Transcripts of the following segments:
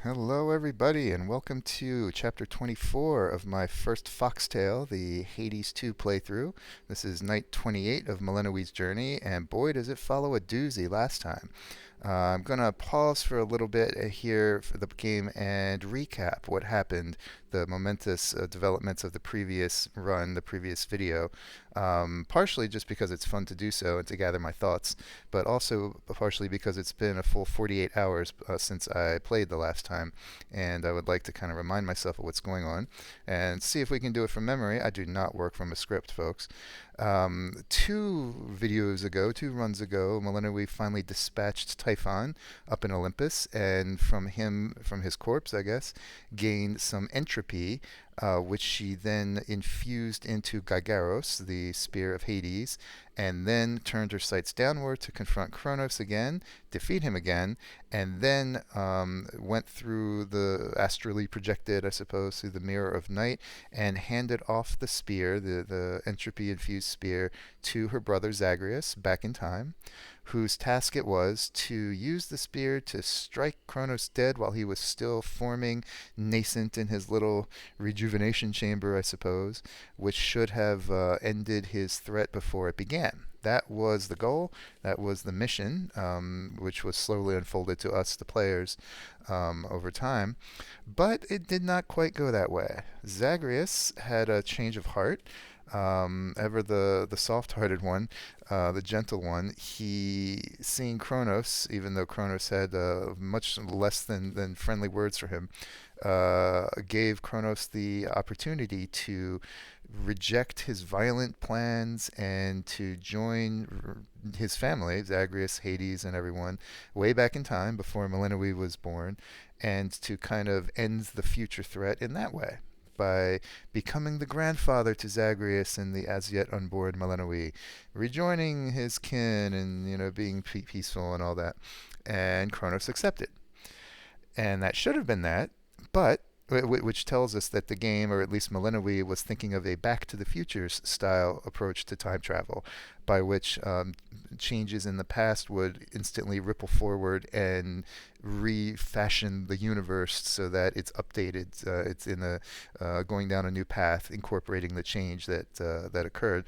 Hello, everybody, and welcome to Chapter 24 of my first Foxtale, the Hades 2 playthrough. This is night 28 of Melinoë's journey, and boy, does it follow a doozy last time. I'm going to pause for a little bit here for the game and recap what happened, the momentous developments of the previous run, the previous video, partially just because it's fun to do so and to gather my thoughts, but also partially because it's been a full 48 hours since I played the last time, and I would like to kind of remind myself of what's going on and see if we can do it from memory. I do not work from a script, folks. Two runs ago, Melinoë finally dispatched Typhon up in Olympus, and from his corpse, I guess, gained some entropy, which she then infused into Gygaros, the spear of Hades, and then turned her sights downward to confront Chronos again, defeat him again, and then went through the astrally projected, I suppose, through the mirror of night, and handed off the spear, the entropy infused spear, to her brother Zagreus back in time, whose task it was to use the spear to strike Chronos dead while he was still forming, nascent in his little rejuvenation chamber, I suppose, which should have ended his threat before it began. That was the goal. That was the mission, which was slowly unfolded to us, the players, over time. But it did not quite go that way. Zagreus had a change of heart. Ever the soft-hearted one, the gentle one, he, seeing Chronos, even though Chronos had much less than friendly words for him, gave Chronos the opportunity to reject his violent plans and to join his family, Zagreus, Hades, and everyone, way back in time before Melinoë was born, and to kind of end the future threat in that way by becoming the grandfather to Zagreus and the as yet unborn Melinoë, rejoining his kin and being peaceful and all that. And Chronos accepted, and that should have been that, but which tells us that the game, or at least Melinoë, was thinking of a Back to the Future style approach to time travel, by which changes in the past would instantly ripple forward and refashion the universe so that it's updated. It's in going down a new path, incorporating the change that occurred.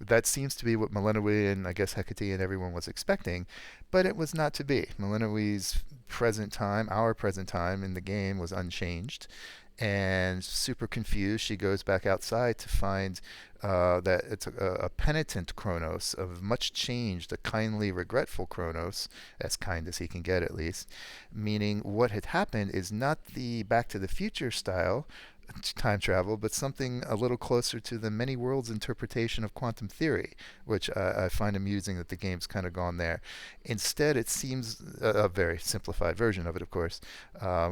That seems to be what Melinoë and I guess Hecate and everyone was expecting, but it was not to be. Melinoë's present time, our present time in the game, was unchanged, and super confused, she goes back outside to find that it's a penitent Chronos, of much changed, a kindly, regretful Chronos, as kind as he can get at least, meaning what had happened is not the Back to the Future style time travel, but something a little closer to the many worlds interpretation of quantum theory, which I find amusing that the game's kind of gone there. Instead, it seems a very simplified version of it, of course,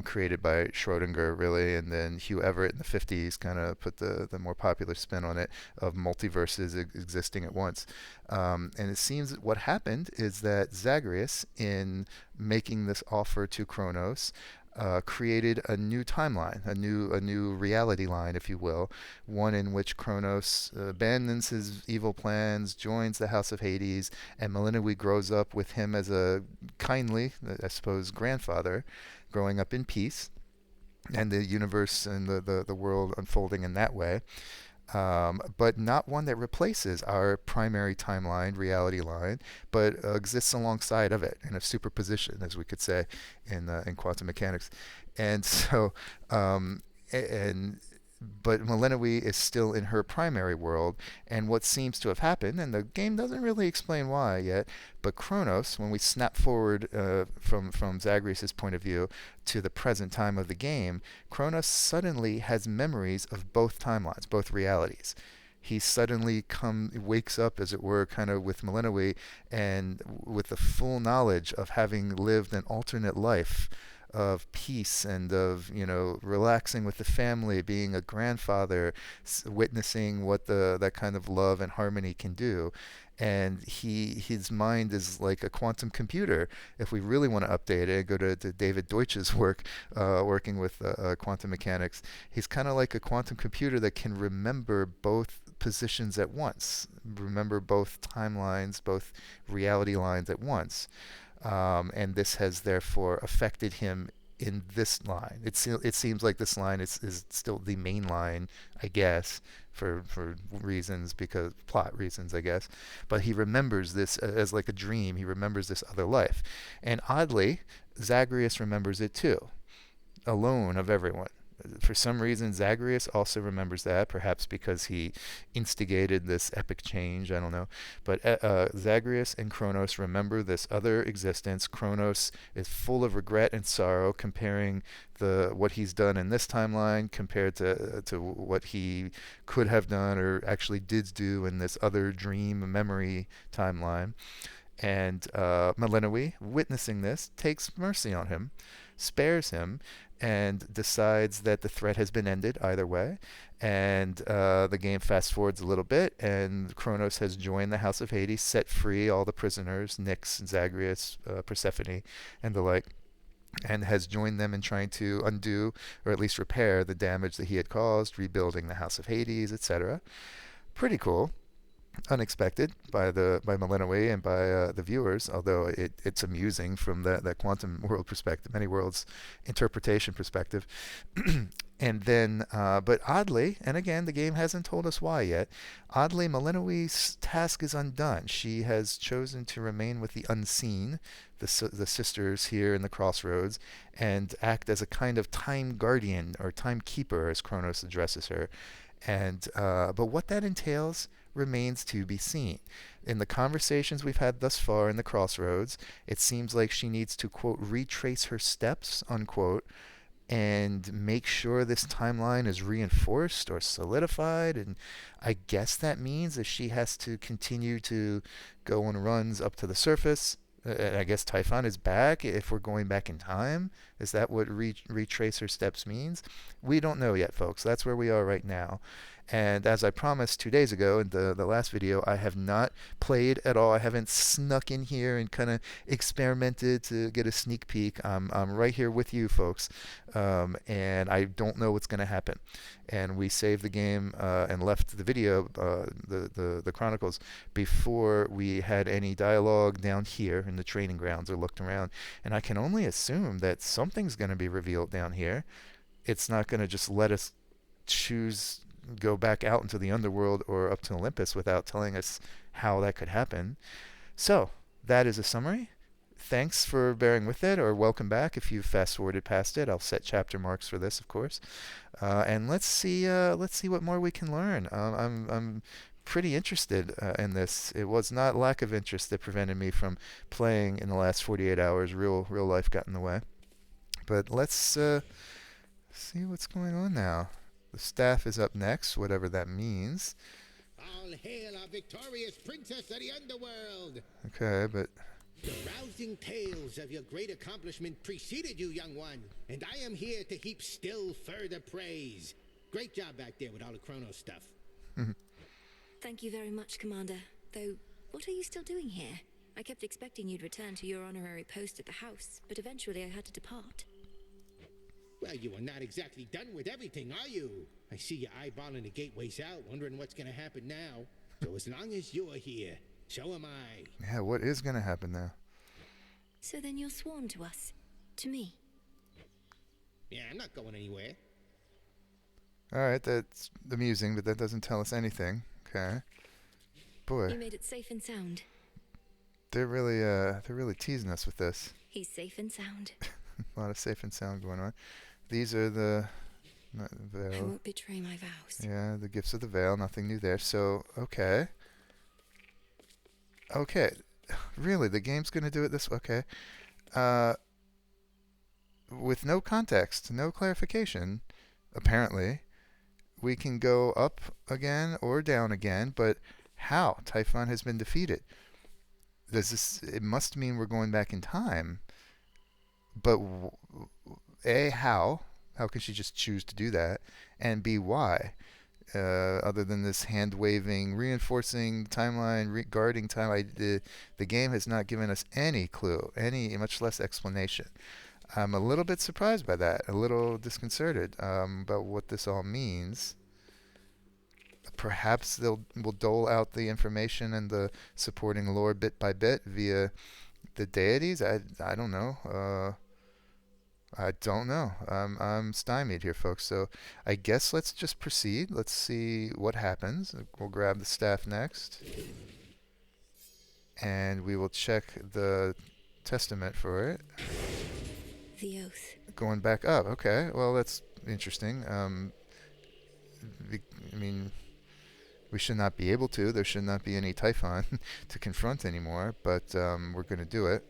created by Schrodinger, really, and then Hugh Everett in the 50s kind of put the more popular spin on it of multiverses existing at once. And it seems that what happened is that Zagreus, in making this offer to Chronos, created a new timeline, a new reality line, if you will, one in which Chronos abandons his evil plans, joins the House of Hades, and Melinoë grows up with him as a kindly, I suppose, grandfather, growing up in peace, and the universe and the world unfolding in that way. But not one that replaces our primary timeline, reality line, but exists alongside of it in a superposition, as we could say, in quantum mechanics. And so, and but Melinoë is still in her primary world, and what seems to have happened, and the game doesn't really explain why yet, but Chronos, when we snap forward from Zagreus' point of view to the present time of the game, Chronos suddenly has memories of both timelines, both realities. He suddenly wakes up, as it were, kind of with Melinoë, and with the full knowledge of having lived an alternate life of peace and of relaxing with the family, being a grandfather, witnessing what that kind of love and harmony can do. And his mind is like a quantum computer. If we really want to update it, go to David Deutsch's work, working with quantum mechanics. He's kind of like a quantum computer that can remember both positions at once, remember both timelines, both reality lines at once. And this has therefore affected him in this line. It seems like this line is still the main line, I guess, for reasons, because plot reasons, I guess. But he remembers this as like a dream. He remembers this other life, and oddly, Zagreus remembers it too, alone of everyone. For some reason, Zagreus also remembers that, perhaps because he instigated this epic change. I don't know. But Zagreus and Chronos remember this other existence. Chronos is full of regret and sorrow, comparing what he's done in this timeline compared to what he could have done or actually did do in this other dream memory timeline. And Melinoë, witnessing this, takes mercy on him, spares him, and decides that the threat has been ended either way. And the game fast forwards a little bit, and Chronos has joined the House of Hades, set free all the prisoners, Nyx, Zagreus, Persephone, and the like, and has joined them in trying to undo, or at least repair, the damage that he had caused, rebuilding the House of Hades, etc. Pretty cool. Unexpected by Melinoë and by the viewers, although it's amusing from that quantum world perspective, many worlds interpretation perspective. And then, but oddly, and again, the game hasn't told us why yet, oddly, Melinoë's task is undone. She has chosen to remain with the unseen, the sisters here in the Crossroads, and act as a kind of time guardian or timekeeper, as Chronos addresses her. And but what that entails remains to be seen. In the conversations we've had thus far in the Crossroads, it seems like she needs to, quote, retrace her steps, unquote, and make sure this timeline is reinforced or solidified. And I guess that means that she has to continue to go on runs up to the surface. I guess Typhon is back if we're going back in time. Is that what retrace her steps means? We don't know yet, folks. That's where we are right now. And as I promised 2 days ago in the last video, I have not played at all. I haven't snuck in here and kind of experimented to get a sneak peek. I'm right here with you, folks, and I don't know what's going to happen. And we saved the game and left the video, the Chronicles, before we had any dialogue down here in the training grounds or looked around. And I can only assume that something's going to be revealed down here. It's not going to just let us choose go back out into the underworld or up to Olympus without telling us how that could happen. So that is a summary. Thanks for bearing with it, or welcome back if you've fast forwarded past it. I'll set chapter marks for this, of course. And let's see what more we can learn. I'm pretty interested in this. It was not lack of interest that prevented me from playing in the last 48 hours. Real life got in the way. But let's see what's going on now. The staff is up next, whatever that means. All hail our victorious princess of the Underworld! Okay, but... The rousing tales of your great accomplishment preceded you, young one, and I am here to heap still further praise. Great job back there with all the Chronos stuff. Thank you very much, Commander. Though, what are you still doing here? I kept expecting you'd return to your honorary post at the house, but eventually I had to depart. Well, you are not exactly done with everything, are you? I see you eyeballing the gateways out, wondering what's going to happen now. So as long as you're here, so am I. Yeah, what is going to happen now? So then you're sworn to us. To me. Yeah, I'm not going anywhere. Alright, that's amusing, but that doesn't tell us anything. Okay. Boy. You made it safe and sound. They're really teasing us with this. He's safe and sound. A lot of safe and sound going on. These are the veil. I won't betray my vows. Yeah, the gifts of the veil. Nothing new there. So, okay. Okay. Really, the game's going to do it this way? Okay. With no context, no clarification, apparently, we can go up again or down again, but how? Typhon has been defeated. It must mean we're going back in time. But A, how? How can she just choose to do that? And B, why? Other than this hand-waving, reinforcing timeline, guarding timeline, the game has not given us any clue, much less explanation. I'm a little bit surprised by that, a little disconcerted about what this all means. Perhaps we'll dole out the information and the supporting lore bit by bit via the deities. I don't know. I don't know. I'm stymied here, folks. So I guess let's just proceed. Let's see what happens. We'll grab the staff next, and we will check the testament for it. The oath. Going back up. Okay. Well, that's interesting. I mean, we should not be able to. There should not be any Typhon to confront anymore, but we're going to do it.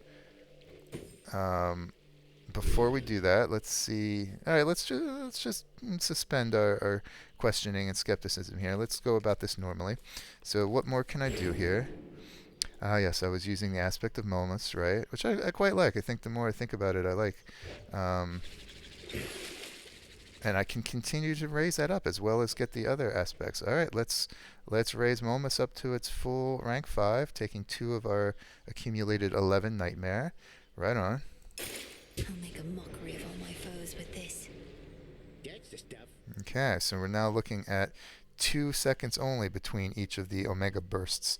Before we do that, let's see. All right, let's just suspend our questioning and skepticism here. Let's go about this normally. So what more can I do here? Ah, yes, I was using the aspect of Momus, right? Which I quite like. I think the more I think about it, I like. And I can continue to raise that up as well as get the other aspects. All right, let's raise Momus up to its full rank 5, taking 2 of our accumulated 11 nightmare. Right on. I'll make a mockery of all my foes with this. That's the stuff. Okay, so we're now looking at 2 seconds only between each of the Omega bursts,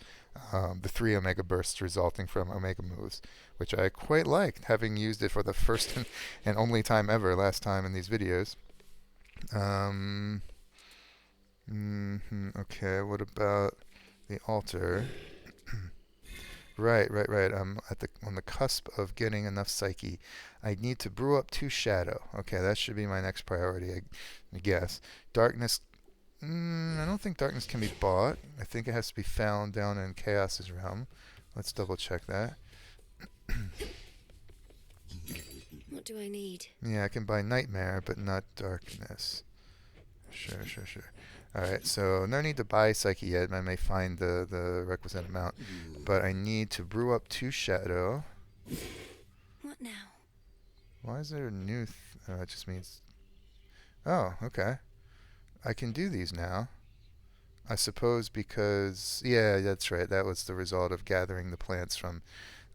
the 3 Omega bursts resulting from Omega moves, which I quite liked, having used it for the first and only time ever last time in these videos. Okay, what about the altar? Right. I'm on the cusp of getting enough psyche. I need to brew up 2 shadow. Okay, that should be my next priority, I guess. Darkness. I don't think darkness can be bought. I think it has to be found down in Chaos's realm. Let's double check that. What do I need? Yeah, I can buy nightmare, but not darkness. Sure. Alright, so no need to buy psyche yet. I may find the requisite amount. But I need to brew up 2 shadow. What now? Why is there a new... it just means... Oh, okay. I can do these now. I suppose because... Yeah, that's right. That was the result of gathering the plants from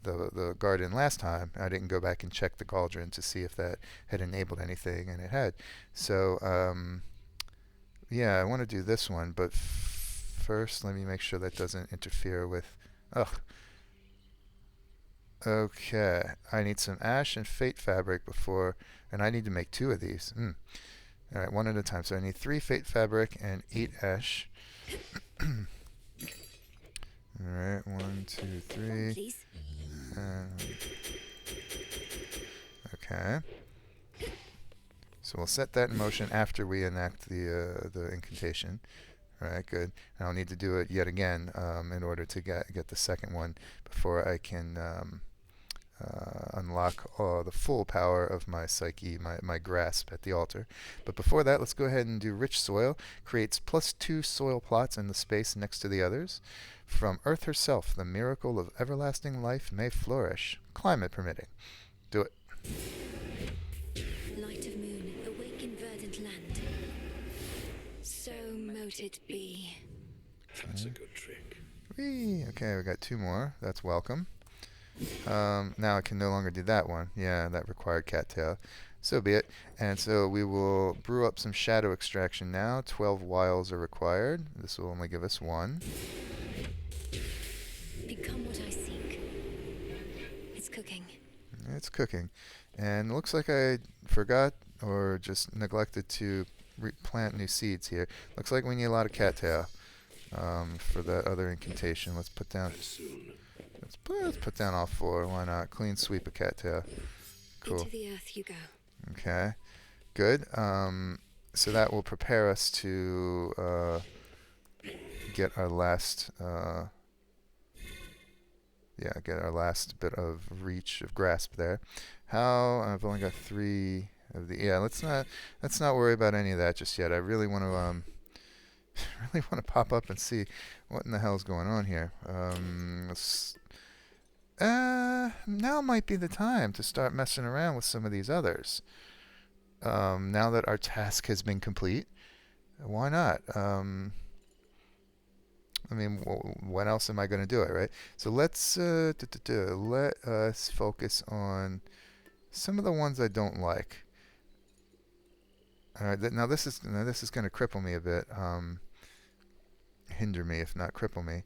the garden last time. I didn't go back and check the cauldron to see if that had enabled anything, and it had. So, yeah, I want to do this one, but first let me make sure that doesn't interfere with... Ugh. Okay, I need some ash and fate fabric before... And I need to make 2 of these. Alright, 1 at a time. So I need 3 fate fabric and 8 ash. Alright, 1, 2, 3. Please. Okay. So we'll set that in motion after we enact the incantation. Alright, good. And I'll need to do it yet again in order to get the second one before I can unlock the full power of my psyche, my grasp at the altar. But before that, let's go ahead and do rich soil. Creates +2 soil plots in the space next to the others. From Earth herself, the miracle of everlasting life may flourish, climate permitting. Do it. Light of moon, awaken verdant land. So mote it be. That's a good trick. Whee! Okay, we got 2 more. That's welcome. Now I can no longer do that one. Yeah, that required cattail. So be it. And so we will brew up some shadow extraction now. 12 wiles are required. This will only give us 1. Become what I seek. It's cooking. It's cooking. And it looks like I forgot or just neglected to plant new seeds here. Looks like we need a lot of cattail for that other incantation. Let's put down... Let's put down all 4. Why not? Clean sweep of cattail. Cool. Into the earth you go. Okay. Good. So that will prepare us to get our last... get our last bit of reach of grasp there. How? I've only got 3 of the... Yeah, let's not worry about any of that just yet. I really want to pop up and see what in the hell's going on here. Now might be the time to start messing around with some of these others. Now that our task has been complete, why not? I mean, what else am I going to do it, right? So let's let us focus on some of the ones I don't like. All right, now this is going to cripple me a bit, hinder me if not cripple me.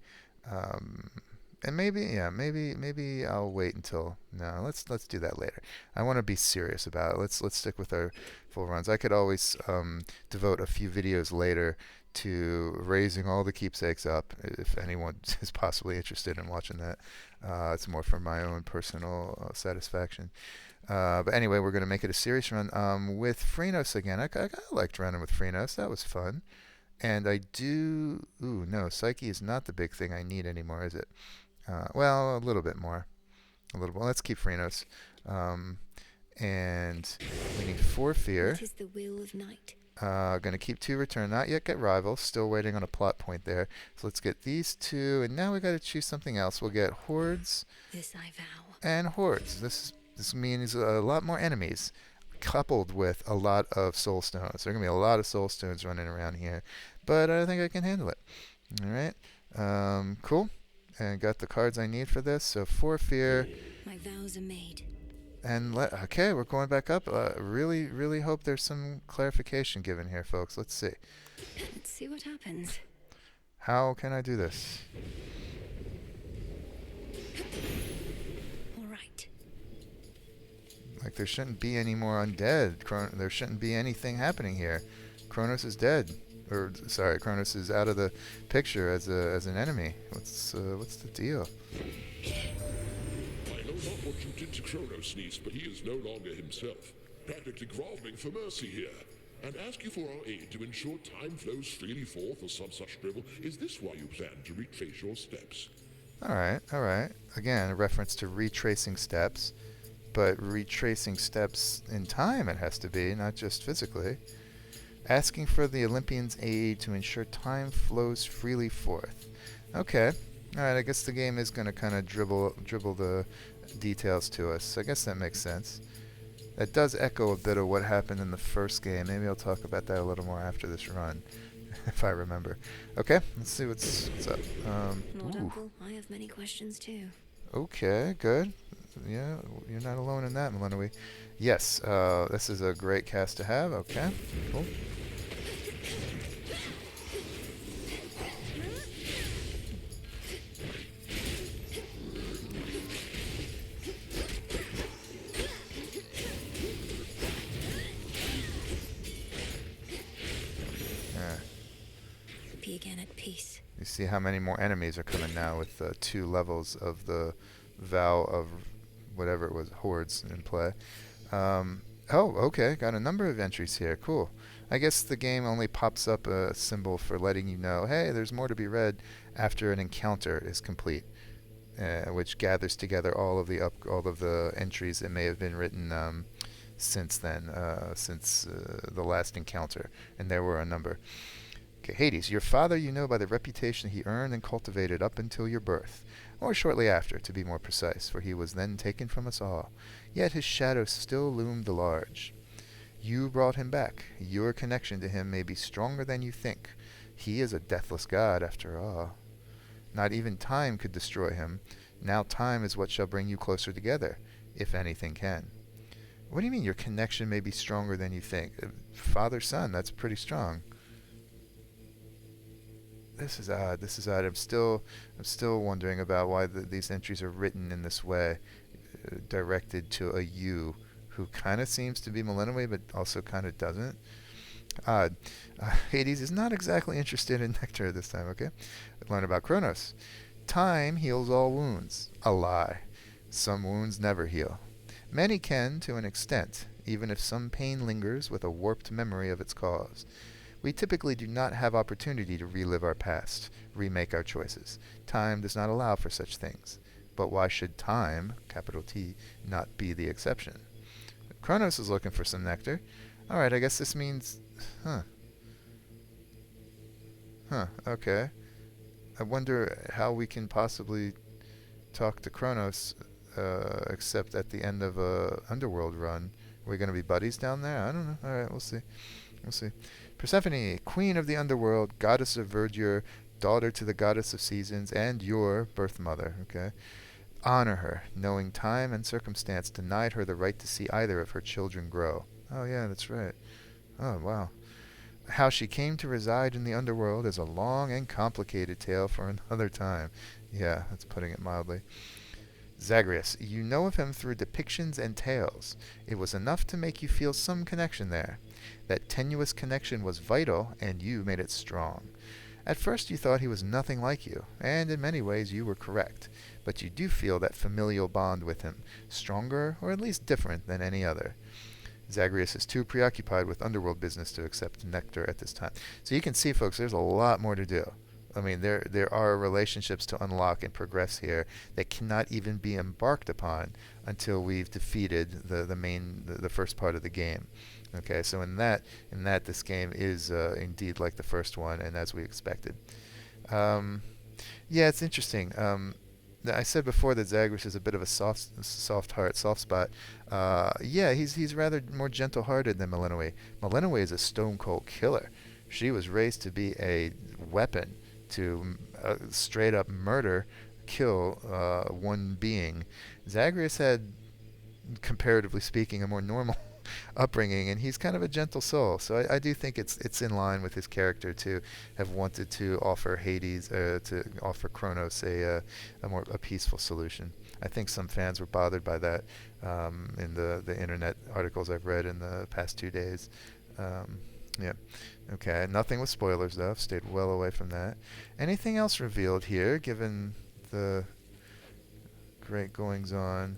And maybe I'll wait until no. Let's do that later. I want to be serious about it. Let's stick with our full runs. I could always devote a few videos later to raising all the keepsakes up if anyone is possibly interested in watching that. It's more for my own personal satisfaction. But anyway, we're going to make it a serious run with Phrenos again. I liked running with Phrenos. That was fun. And I do... Ooh, no, Psyche is not the big thing I need anymore, is it? Well, a little bit more. Let's keep Phrenos. And we need 4 fear. What is the will of night? Going to keep 2 return. Not yet get rivals. Still waiting on a plot point there. So let's get these 2. And now we got to choose something else. We'll get hordes. This I vow. And hordes. This means a lot more enemies, coupled with a lot of soul stones. There are going to be a lot of soul stones running around here. But I think I can handle it. All right. Cool. And got the cards I need for this. So 4 fear. My vows are made. And okay, we're going back up. Really hope there's some clarification given here, folks. Let's see. Let's see what happens. How can I do this? All right. Like there shouldn't be any more undead. There shouldn't be anything happening here. Chronos is dead. Or sorry, Chronos is out of the picture as an enemy. What's the deal? I know not what you did to Chronos, niece, but he is no longer himself. Practically groveling for mercy here. And asking for our aid to ensure time flows freely forth or some such drivel. Is this why you plan to retrace your steps? All right. Again, a reference to retracing steps, but retracing steps in time it has to be, not just physically. Asking for the Olympians' aid to ensure time flows freely forth. Okay. All right, I guess the game is going to kind of dribble the details to us. I guess that makes sense. That does echo a bit of what happened in the first game. Maybe I'll talk about that a little more after this run, if I remember. Okay, let's see what's up. Lord Uncle, I have many questions too. Okay, good. Yeah, you're not alone in that, Melinoë. Yes, this is a great cast to have. Okay, cool. Be again at peace. You see how many more enemies are coming now with 2 levels of the vow of whatever it was, hordes in play. Oh, okay, got a number of entries here. Cool. I guess the game only pops up a symbol for letting you know, hey, there's more to be read after an encounter is complete, which gathers together all of the entries that may have been written since then, since the last encounter, and there were a number. Okay, Hades, your father you know by the reputation he earned and cultivated up until your birth, or shortly after, to be more precise, for he was then taken from us all. Yet his shadow still loomed large. You brought him back. Your connection to him may be stronger than you think. He is a deathless god, after all. Not even time could destroy him. Now time is what shall bring you closer together, if anything can. What do you mean your connection may be stronger than you think? Father-son, that's pretty strong. This is odd. I'm still wondering about why these entries are written in this way, directed to a you, who kind of seems to be Melinoë, but also kind of doesn't. Odd. Hades is not exactly interested in nectar this time. Okay, learn about Chronos. Time heals all wounds. A lie. Some wounds never heal. Many can, to an extent, even if some pain lingers with a warped memory of its cause. We typically do not have opportunity to relive our past, remake our choices. Time does not allow for such things. But why should time, capital T, not be the exception? Chronos is looking for some nectar. Alright, I guess this means... okay. I wonder how we can possibly talk to Chronos, except at the end of a Underworld run. Are we going to be buddies down there? I don't know. Alright, we'll see. Persephone, queen of the underworld, goddess of verdure, daughter to the goddess of seasons, and your birth mother. Okay, honor her, knowing time and circumstance denied her the right to see either of her children grow. Oh yeah, that's right. Oh wow. How she came to reside in the underworld is a long and complicated tale for another time. Yeah, that's putting it mildly. Zagreus, you know of him through depictions and tales. It was enough to make you feel some connection there. That tenuous connection was vital, and you made it strong. At first you thought he was nothing like you, and in many ways you were correct. But you do feel that familial bond with him, stronger or at least different than any other. Zagreus is too preoccupied with underworld business to accept nectar at this time. So you can see, folks, there's a lot more to do. I mean, there are relationships to unlock and progress here that cannot even be embarked upon until we've defeated the first part of the game. Okay, so in that this game is indeed like the first one, and as we expected. Yeah, it's interesting. I said before that Zagreus is a bit of a soft heart, soft spot. Yeah, he's rather more gentle-hearted than Melinoë. Melinoë is a stone-cold killer. She was raised to be a weapon to straight up murder, kill one being. Zagreus had, comparatively speaking, a more normal upbringing, and he's kind of a gentle soul. So I do think it's in line with his character to have wanted to offer Hades, to offer Chronos a peaceful solution. I think some fans were bothered by that in the internet articles I've read in the past 2 days. Yeah. Okay. Nothing with spoilers though. I've stayed well away from that. Anything else revealed here, given the great goings on?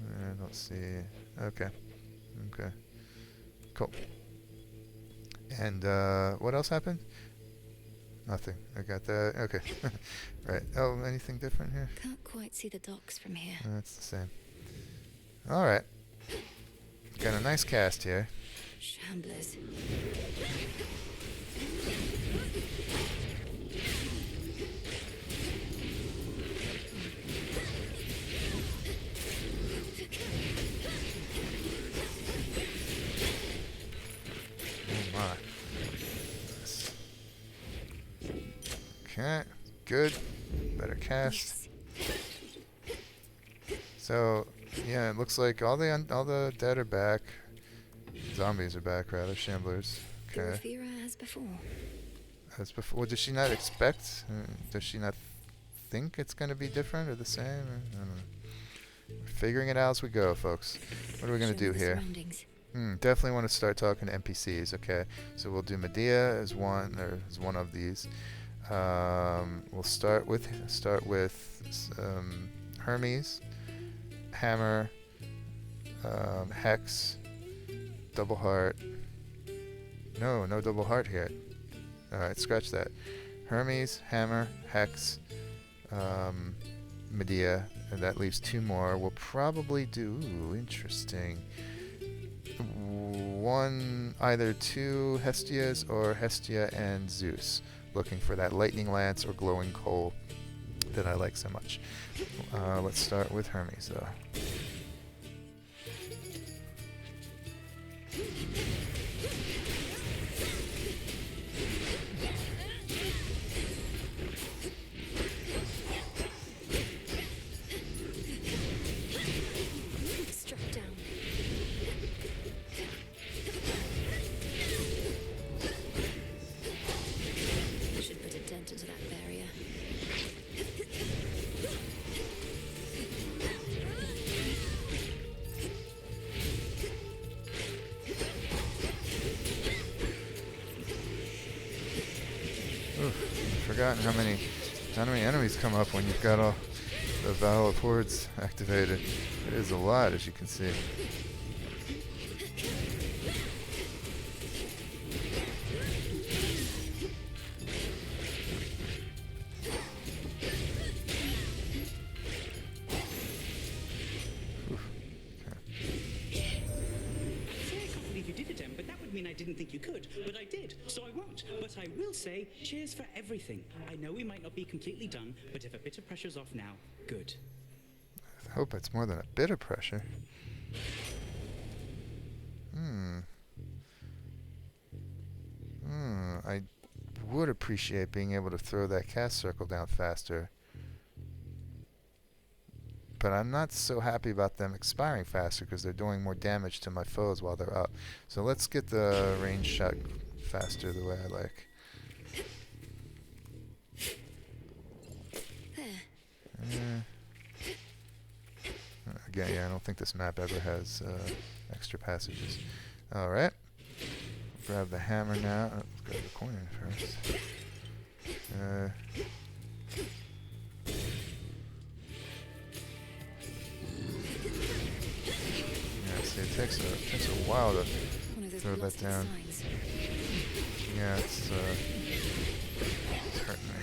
I don't see. Okay. Okay. Cool. And what else happened? Nothing. I got that. Okay. Right. Oh, anything different here? Can't quite see the docks from here. That's the same. All right. Got a nice cast here. Shamblers. Oh my. Okay. Good. Better cast. Yes. So, yeah, it looks like all the dead are back. Zombies are back, rather. Shamblers. Okay. Ephyra as before. As before. Well, does she not expect? Does she not think it's going to be different or the same? I don't know. We're figuring it out as we go, folks. What are we going to Show do the here? surroundings. Definitely want to start talking to NPCs. Okay, so we'll do Medea as one of these. We'll start with Hermes, Hammer, Hex, Double Heart. No Double Heart here. Alright, scratch that. Hermes, Hammer, Hex, Medea, and that leaves 2 more. We'll probably do, interesting, either 2 Hestias or Hestia and Zeus, looking for that lightning lance or glowing coal that I like so much. Let's start with Hermes though. Struck down. Should put a dent into that barrier. Oof, I've forgotten how many enemies come up when you've got all the Vow of Hordes activated. It is a lot, as you can see. I can't believe you did it, Em, but that would mean I didn't think you could. But I did, so I won't. But I will say, cheers for everything. I know we might not be completely done, but if a bit of pressure's off now, good. I hope it's more than a bit of pressure. I would appreciate being able to throw that cast circle down faster. but I'm not so happy about them expiring faster because they're doing more damage to my foes while they're up. So let's get the range shot faster the way I like. Again, yeah, I don't think this map ever has extra passages. Alright. Grab the hammer now. Oh, let's grab the coin first. Yeah, see, it takes a while to throw that down. Yeah, it's hurting me.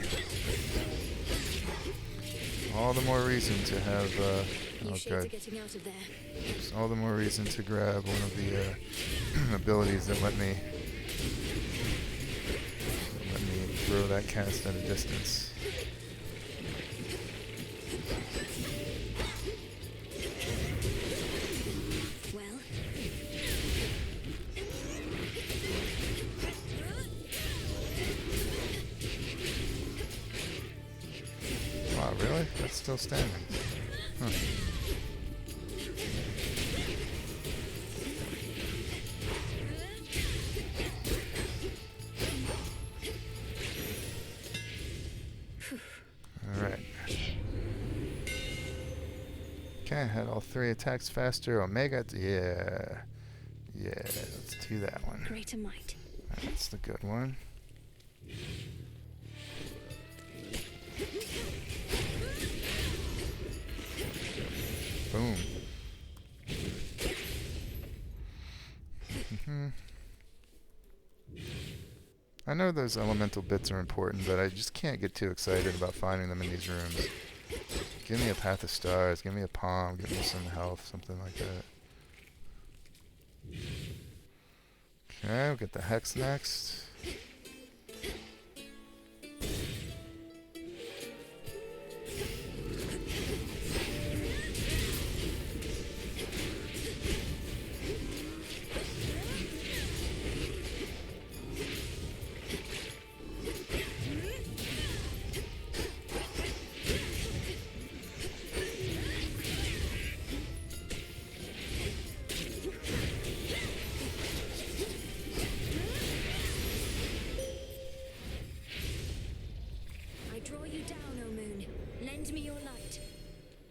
All the more reason to have, oh good. Just all the more reason to grab one of the abilities that let me throw that cast at a distance. Wow, really? That's still standing. Huh. Alright. Okay, had all three attacks faster. Omega, yeah. Yeah, let's do that one. Greater might. That's the good one. Boom. I know those elemental bits are important, but I just can't get too excited about finding them in these rooms. Give me a Path of Stars, give me a Palm, give me some health, something like that. Okay, we'll get the Hex next.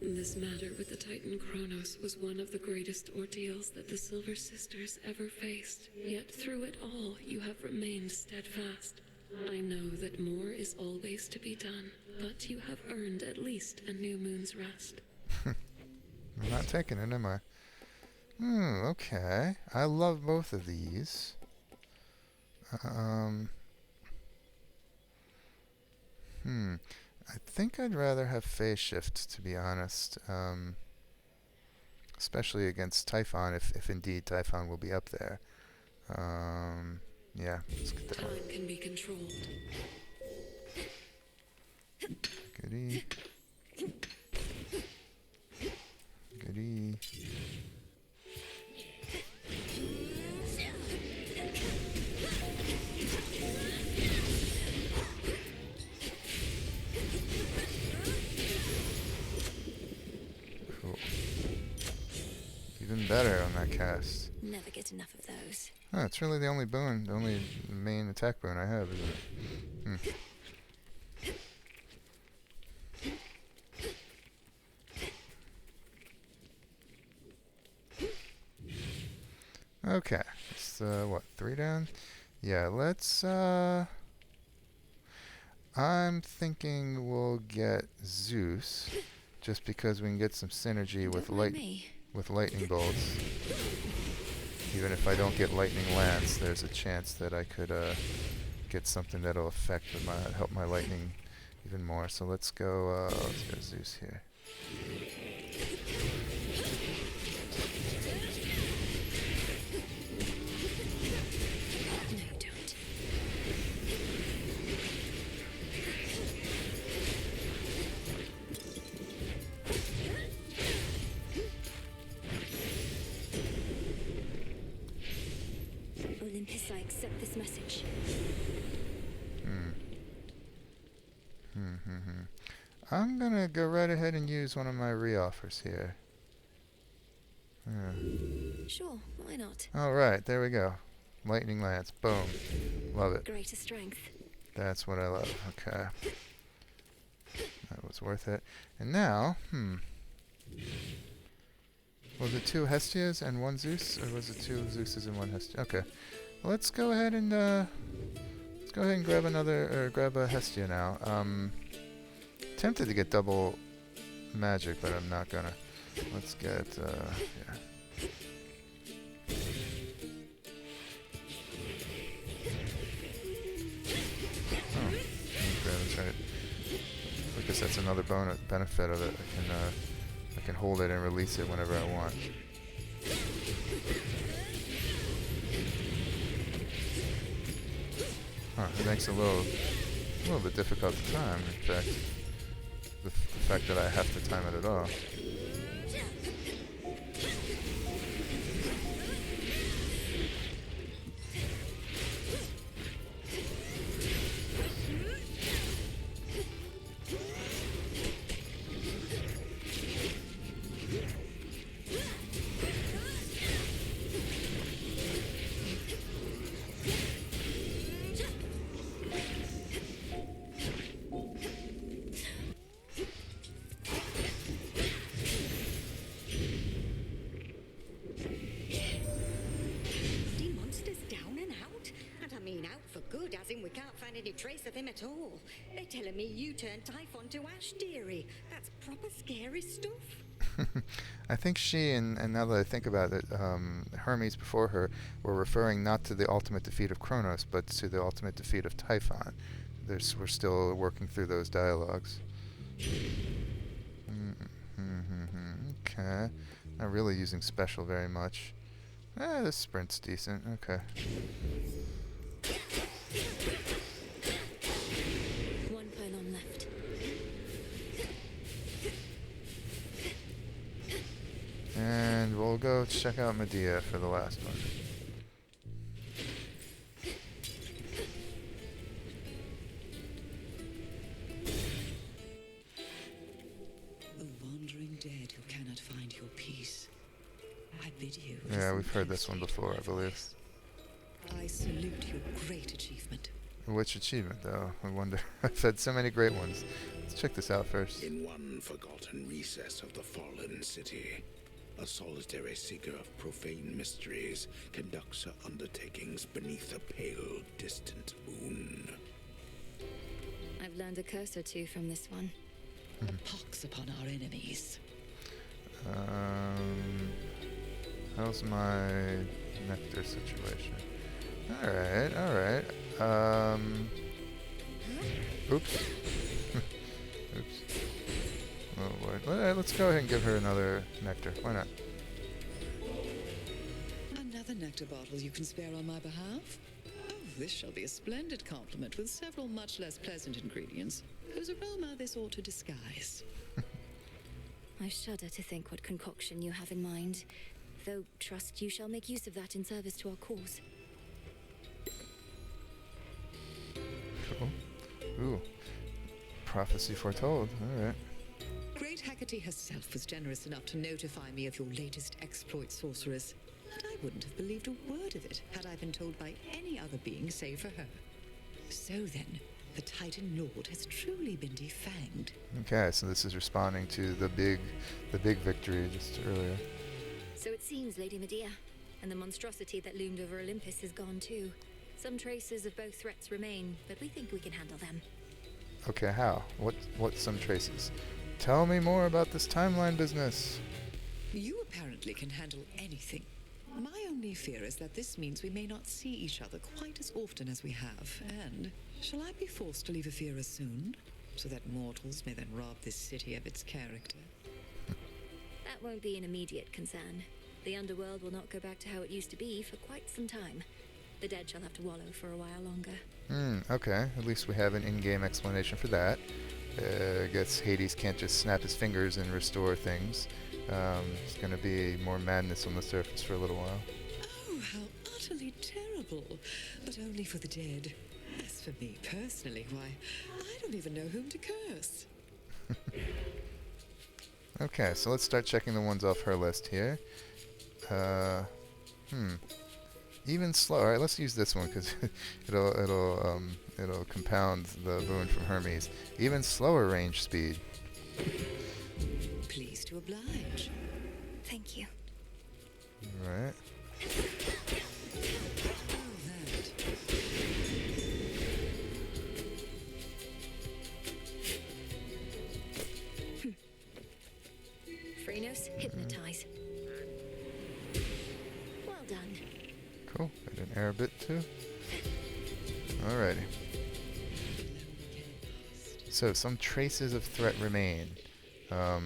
This matter with the Titan Chronos was one of the greatest ordeals that the Silver Sisters ever faced. Yet through it all, you have remained steadfast. I know that more is always to be done, but you have earned at least a new moon's rest. I'm not taking it, am I? Okay. I love both of these. I think I'd rather have phase shift, to be honest. Especially against Typhon, if indeed Typhon will be up there. Yeah, let's get that one. Time can be controlled. Goody. Goody. Even better on that cast. Never get enough of those. Oh, it's really the only boon, the only main attack boon I have, isn't it? Okay, it's what, 3 down? Yeah, let's I'm thinking we'll get Zeus, just because we can get some synergy with lightning bolts. Even if I don't get lightning lance, there's a chance that I could get something that'll help my lightning even more. So let's go Zeus here. Olympus, I accept this message. I'm gonna go right ahead and use one of my reoffers here. Sure, why not? Alright, there we go. Lightning Lance. Boom. Love it. Greater strength. That's what I love. Okay. That was worth it. And now, was it 2 Hestias and 1 Zeus? Or was it 2 Zeuses and 1 Hestia? Okay. Well, let's go ahead and grab grab a Hestia now. Tempted to get double magic, but I'm not gonna. Let's get, yeah. Oh, that's right. I guess that's another benefit of it. I can hold it and release it whenever I want. Huh, it makes it a little bit difficult to time, in fact. The fact that I have to time it at all. We can't find any trace of him at all. They're telling me you turned Typhon to ash, dearie. That's proper scary stuff. I think she, and now that I think about it, Hermes before her were referring not to the ultimate defeat of Chronos, but to the ultimate defeat of Typhon. We're still working through those dialogues. Okay. Not really using special very much. This sprint's decent. Okay. One pylon left. And we'll go check out Medea for the last one. A wandering dead who cannot find your peace. I bid you. Yeah, we've heard this one before, I believe. I salute your great achievement. Which achievement, though? I wonder. I've had so many great ones. Let's check this out first. In one forgotten recess of the fallen city, a solitary seeker of profane mysteries conducts her undertakings beneath a pale, distant moon. I've learned a curse or two from this one. A pox upon our enemies. How's my nectar situation? Alright. Oops. Oops. Oh boy. Let's go ahead and give her another nectar. Why not? Another nectar bottle you can spare on my behalf? Oh, this shall be a splendid compliment with several much less pleasant ingredients, whose aroma this ought to disguise. I shudder to think what concoction you have in mind, though trust you shall make use of that in service to our cause. Cool. Ooh. Prophecy foretold. Alright. Great Hecate herself was generous enough to notify me of your latest exploit, sorceress. And I wouldn't have believed a word of it had I been told by any other being save for her. So then, the Titan Lord has truly been defanged. Okay, so this is responding to the big victory just earlier. So it seems, Lady Medea, and the monstrosity that loomed over Olympus is gone too. Some traces of both threats remain, but we think we can handle them. Okay, how? What some traces? Tell me more about this timeline business. You apparently can handle anything. My only fear is that this means we may not see each other quite as often as we have. And shall I be forced to leave Ephyra soon, so that mortals may then rob this city of its character? That won't be an immediate concern. The Underworld will not go back to how it used to be for quite some time. The dead shall have to wallow for a while longer. Okay. At least we have an in-game explanation for that. I guess Hades can't just snap his fingers and restore things. It's going to be more madness on the surface for a little while. Oh, how utterly terrible. But only for the dead. As for me personally, why, I don't even know whom to curse. Okay, so let's start checking the ones off her list here. Even slower. All right, let's use this one because it'll compound the boon from Hermes. Even slower range speed. Pleased to oblige. Thank you. All right. Chronos, hypnotize. Well done. Cool. Got an air bit too. Alrighty. So some traces of threat remain. I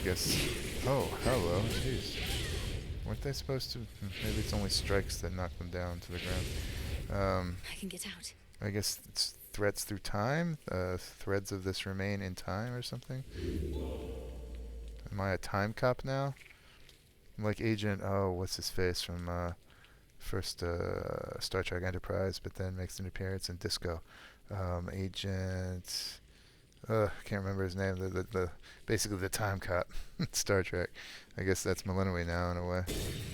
guess. Oh, hello. Jeez. Weren't they supposed to? Maybe it's only strikes that knock them down to the ground. I can get out. I guess it's threats through time. Threads of this remain in time or something. Am I a time cop now? I'm like Agent. Oh, what's his face from first Star Trek Enterprise, but then makes an appearance in Disco. Agent. I can't remember his name. The basically the time cop. Star Trek. I guess that's Melinoë now in a way.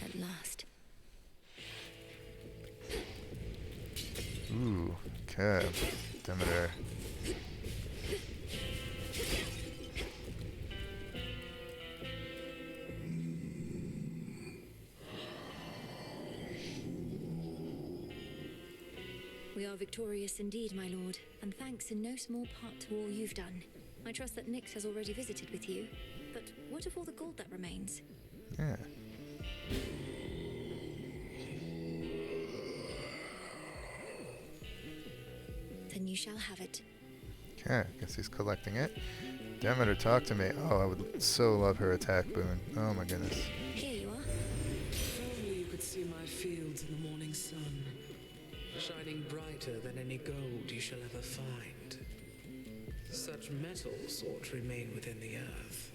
At last. Ooh. Okay. Demeter. We are victorious indeed, my lord, and thanks in no small part to all you've done. I trust that Nyx has already visited with you, but what of all the gold that remains? Yeah. Then you shall have it. Okay, guess he's collecting it. Demeter, talk to me. Oh, I would so love her attack boon. Oh my goodness. Here you are. If only you could see my fields in the morning sun, shining brighter than any gold you shall ever find. Such metals ought to remain within the earth.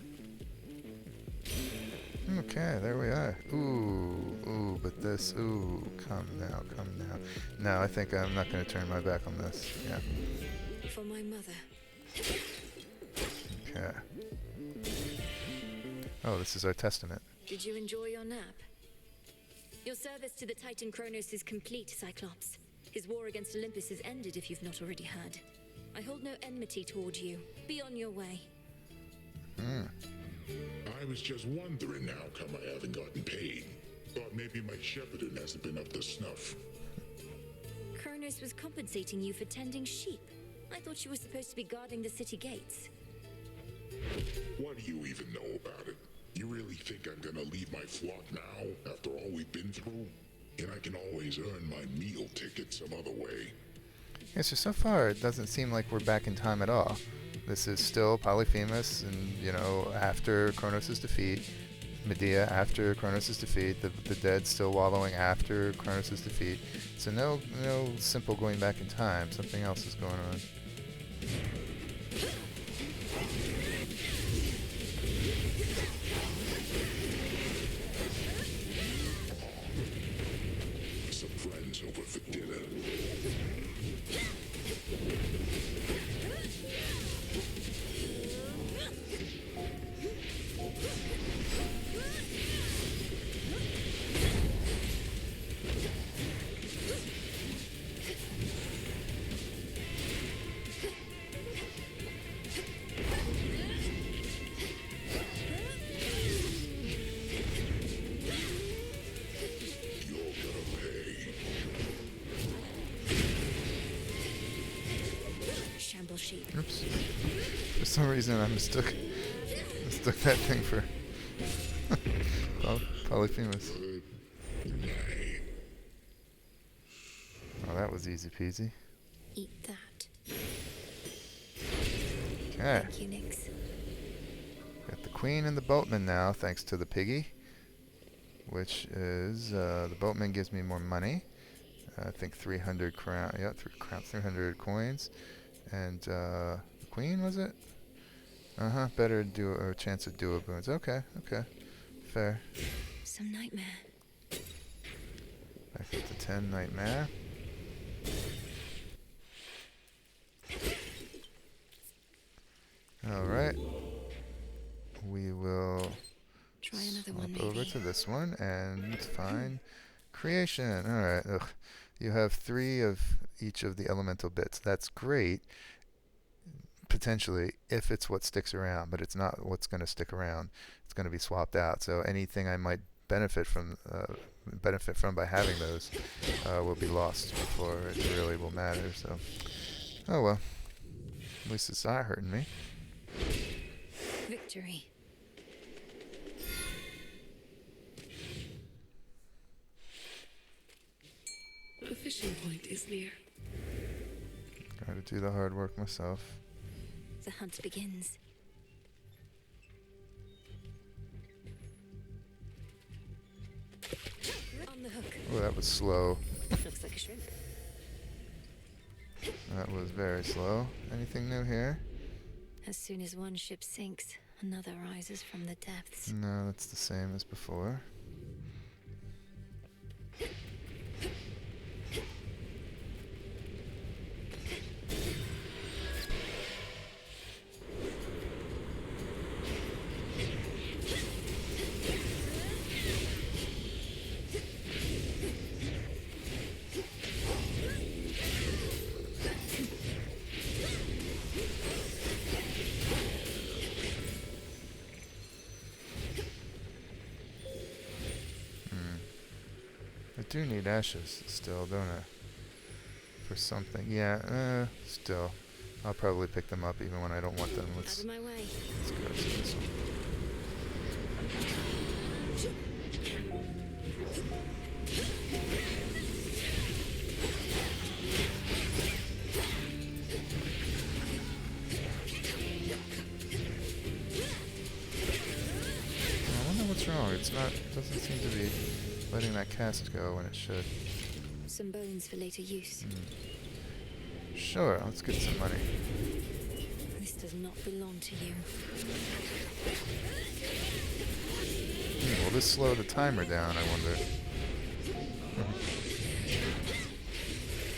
Okay, there we are. Ooh, but this, come now. No, I think I'm not going to turn my back on this. Yeah. For my mother. Okay. Oh, this is our testament. Did you enjoy your nap? Your service to the Titan Chronos is complete, Cyclops. His war against Olympus is ended, if you've not already heard. I hold no enmity toward you. Be on your way. I was just wondering how come I haven't gotten paid. Thought maybe my shepherding hasn't been up to snuff. Chronos was compensating you for tending sheep. I thought you were supposed to be guarding the city gates. What do you even know about it? You really think I'm gonna leave my flock now, after all we've been through? And I can always earn my meal ticket some other way. Yeah, so far it doesn't seem like we're back in time at all. This is still Polyphemus and, after Chronos' defeat. Medea after Chronos' defeat. The dead still wallowing after Chronos' defeat. So no simple going back in time. Something else is going on. Some friends over for dinner. Sheep. Oops. For some reason I mistook that thing for Polyphemus. Oh, that was easy peasy. Eat that. Okay. Thank you, Nyx. Got the queen and the boatman now, thanks to the piggy. Which is, the boatman gives me more money. I think 300 crown. Yeah, 300 coins. And the queen, was it? Better duo or chance of duo boons. Okay. Fair. Some nightmare. Back up to 10 nightmare. Alright. We will Try another swap one, over maybe. to this one and find creation. Alright. Ugh. You have 3 of each of the elemental bits. That's great, potentially, if it's what sticks around, but it's not what's going to stick around. It's going to be swapped out. So anything I might benefit from by having those will be lost before it really will matter. So, oh well. At least it's not hurting me. Victory. The fishing point is near. Gotta do the hard work myself. The hunt begins. On the hook. Oh, that was slow. Looks like a shrimp. That was very slow. Anything new here? As soon as one ship sinks, another rises from the depths. No, that's the same as before. I do need ashes still, don't I? For something. Yeah, still. I'll probably pick them up even when I don't want them. Out of my way. Let's go to this one. I wonder what's wrong. It doesn't seem to be letting that cast go when it should. Some bones for later use. Sure, let's get some money. This does not belong to you. Will this slow the timer down, I wonder?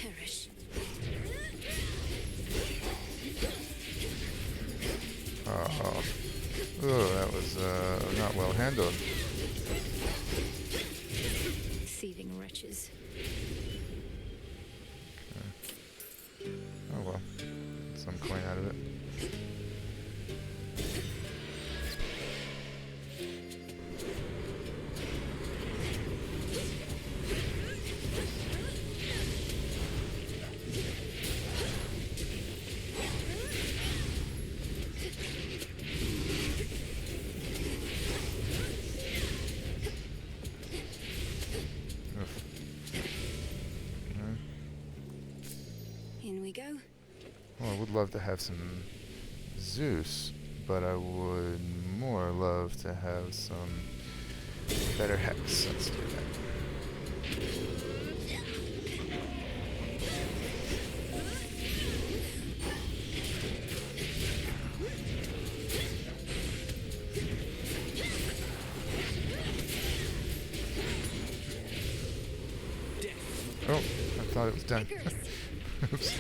Perish. Oh, that was not well handled. Thieving wretches. Oh well, some coin out of it. In we go. Well, I would love to have some Zeus, but I would more love to have some better hex. Let's do that. Oh, I thought it was done. Oops.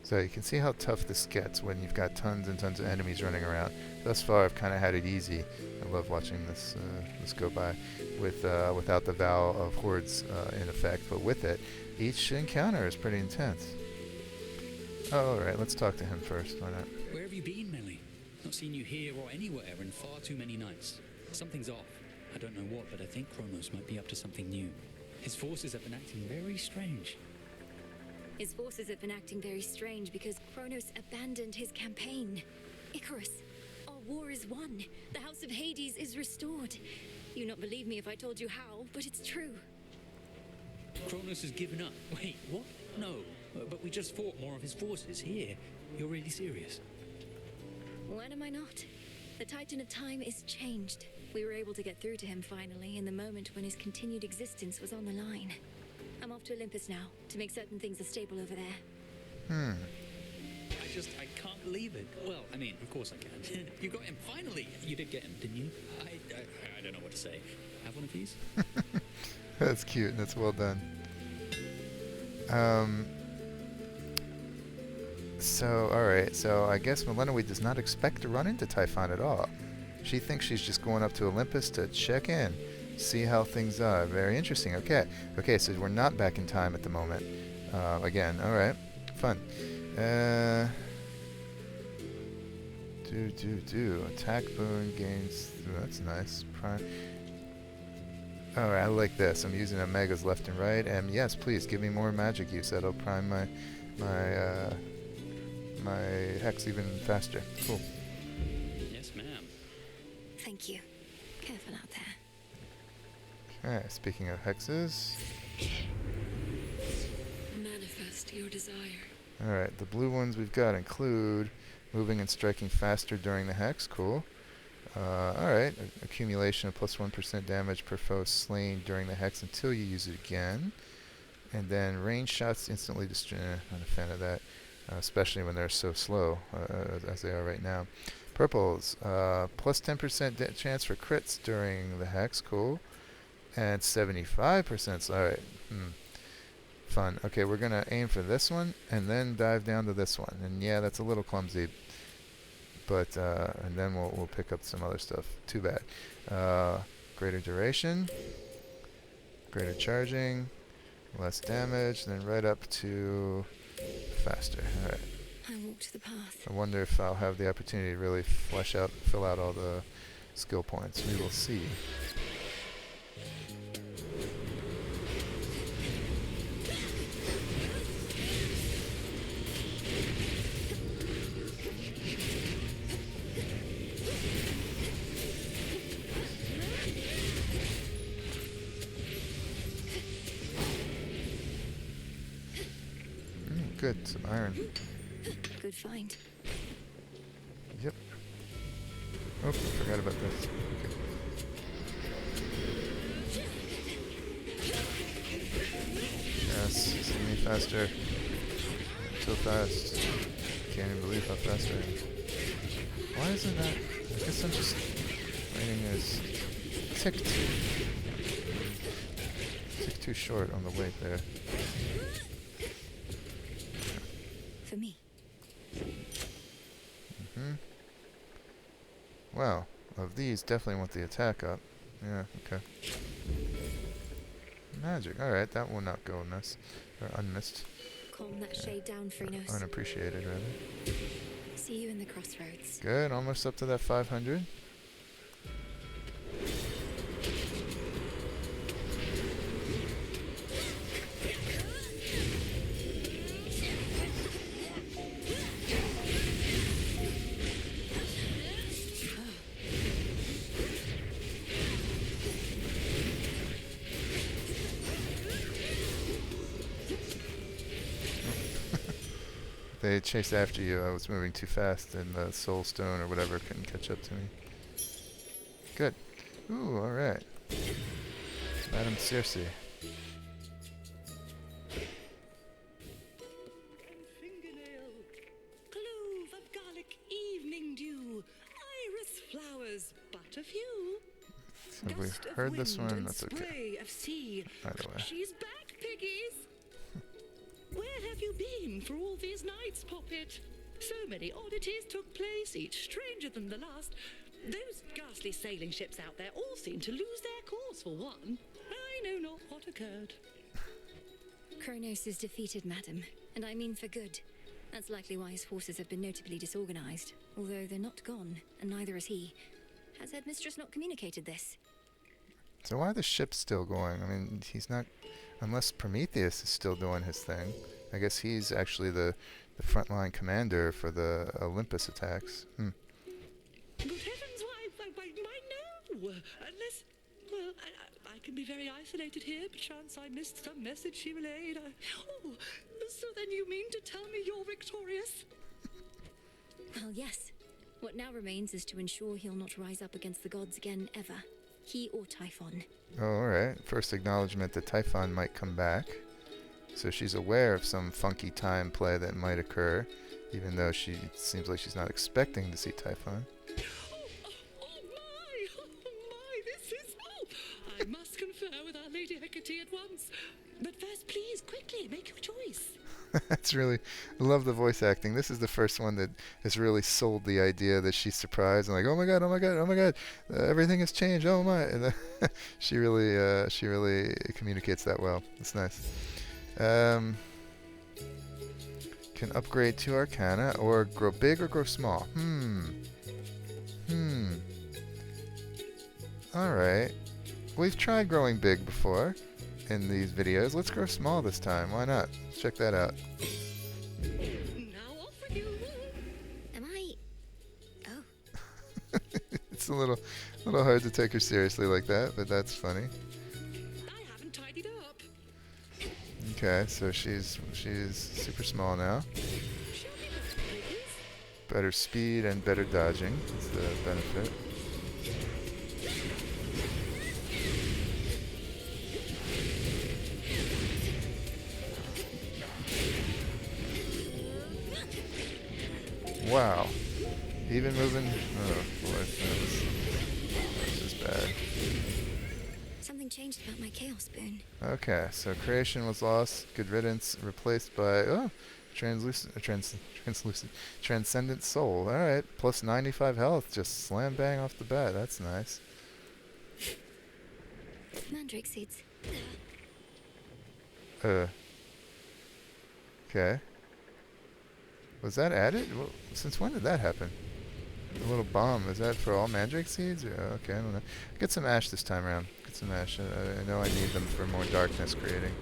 So you can see how tough this gets when you've got tons and tons of enemies running around. Thus far, I've kind of had it easy. I love watching this go by without the vow of hordes in effect, but with it, each encounter is pretty intense. Oh, all right, let's talk to him first. Why not? Where have you been, Melly? Not seen you here or anywhere in far too many nights. Something's off. I don't know what, but I think Chronos might be up to something new. His forces have been acting very strange. His forces have been acting very strange because Chronos abandoned his campaign. Icarus, our war is won. The House of Hades is restored. You'd not believe me if I told you how, but it's true. Chronos has given up. Wait, what? No, but we just fought more of his forces here. You're really serious? When am I not? The Titan of Time is changed. We were able to get through to him finally in the moment when his continued existence was on the line. I'm off to Olympus now to make certain things are stable over there. I can't believe it. Well, I mean, of course I can. You got him, finally! You did get him, didn't you? I don't know what to say. Have one of these? That's cute. That's well done. So, alright. So, I guess Melinoë does not expect to run into Typhon at all. She thinks she's just going up to Olympus to check in, see how things are. Very interesting. Okay. Okay, so we're not back in time at the moment. Again, alright. Fun. Attack boon gains. Ooh, that's nice. Prime. Alright, I like this. I'm using omegas left and right. And yes, please give me more magic use. That'll prime my hex even faster. Cool. Yes, ma'am. Thank you. Careful out there. Alright, speaking of hexes. Manifest your desire. Alright, the blue ones we've got include moving and striking faster during the hex. Cool. Alright, accumulation of plus 1% damage per foe slain during the hex until you use it again. And then range shots instantly destroy. Not a fan of that, especially when they're so slow as they are right now. Purples, plus 10% chance for crits during the hex. Cool. And 75%. Alright. Fun. Okay, we're going to aim for this one and then dive down to this one. And yeah, that's a little clumsy. But, and then we'll pick up some other stuff. Too bad. Greater duration. Greater charging. Less damage. Then right up to faster. Alright. I walked the path. I wonder if I'll have the opportunity to really fill out all the skill points. We will see. Good, some iron. Good find. Yep. Oh, forgot about this. Okay. Yes, see me faster. So fast. Can't even believe how fast I am. Why isn't that? I guess I'm just waiting as ticked. Ticked too short on the weight there. For me. Well, of these, definitely want the attack up. Yeah, okay. Magic. Alright, that will not go missed. Or unmissed. Calm that shade down, Phrynos. Unappreciated, rather. See you in the Crossroads. Good, almost up to that 500. They chased after you. I was moving too fast, and the soul stone or whatever couldn't catch up to me. Good. Ooh, alright. Madam Circe. Fingernail, clove of garlic, evening dew, iris flowers, but a few. Have we heard this one? That's okay. Spray of sea. Either way. She's back, piggies. Where have you been for all these nights, Poppet? So many oddities took place, each stranger than the last. Those ghastly sailing ships out there all seem to lose their course for one. I know not what occurred. Chronos is defeated, madam, and I mean for good. That's likely why his forces have been notably disorganized, although they're not gone, and neither is he. Has Headmistress not communicated this? So why are the ships still going? I mean, he's not... Unless Prometheus is still doing his thing. I guess he's actually the frontline commander for the Olympus attacks. Good heavens, why no! Unless... Well, I can be very isolated here. Perchance I missed some message she relayed. Oh, so then you mean to tell me you're victorious? Well, yes. What now remains is to ensure he'll not rise up against the gods again, ever. He or Typhon. Oh, alright. First acknowledgement that Typhon might come back. So she's aware of some funky time play that might occur, even though she seems like she's not expecting to see Typhon. I must confer with our Lady Hecate at once. But first, please, quickly, make your choice. That's really, I love the voice acting. This is the first one that has really sold the idea that she's surprised and like, oh my god, oh my god, oh my god, everything has changed, oh my. And she really communicates that well. It's nice. Can upgrade to Arcana or grow big or grow small. Alright. We've tried growing big before in these videos. Let's grow small this time. Why not? Let's check that out. Now off with you. Am I... Oh. It's a little hard to take her seriously like that, but that's funny. I haven't tidied up. Okay, so she's super small now. Better speed and better dodging is the benefit. Wow. Even moving... Oh, boy. This is bad. Something changed about my chaos boon. Okay, so creation was lost. Good riddance. Replaced by... Oh! Transcendent soul. Alright. Plus 95 health. Just slam bang off the bat. That's nice. Mandrake seeds. Okay. Was that added? Well, since when did that happen? A little bomb. Is that for all mandrake seeds? Or, okay, I don't know. Get some ash this time around. Get some ash. I know I need them for more darkness creating.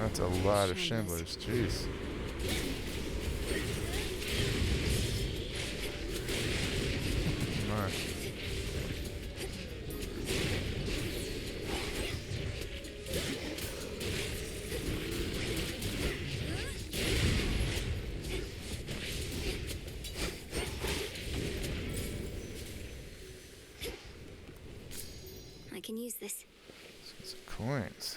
That's a lot of Schindlers, jeez. My. I can use this. Some coins.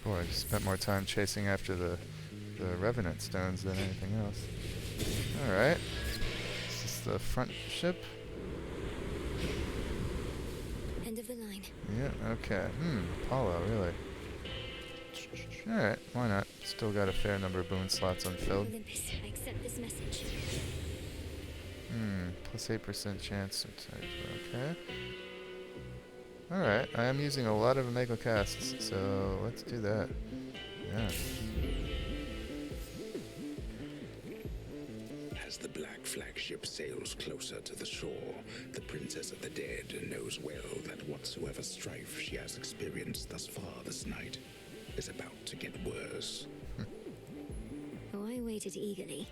Boy, I just spent more time chasing after the Revenant stones than anything else. Alright. Is this the front ship? End of the line. Yeah, okay. Apollo, really. Alright, why not? Still got a fair number of boon slots unfilled. Olympus, I accept this message. Plus 8% chance. Okay. Alright, I am using a lot of Omega casts, so let's do that. Yeah. As the black flagship sails closer to the shore, the Princess of the Dead knows well that whatsoever strife she has experienced thus far this night is about to get worse. Oh, I waited eagerly.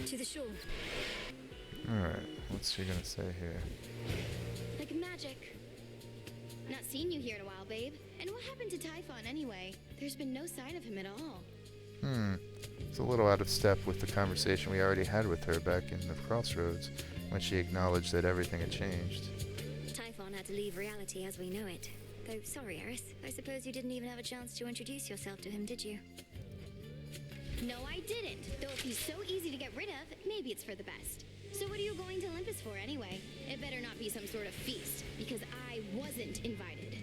To the shore. Alright, what's she gonna say here? Like magic. Not seen you here in a while, babe. And what happened to Typhon anyway? There's been no sign of him at all. It's a little out of step with the conversation we already had with her back in the Crossroads, when she acknowledged that everything had changed. Typhon had to leave reality as we know it. Though, sorry, Eris. I suppose you didn't even have a chance to introduce yourself to him, did you? No, I didn't. Though if he's so easy to get rid of, maybe it's for the best. So what are you going to Olympus for anyway? It better not be some sort of feast, because I wasn't invited.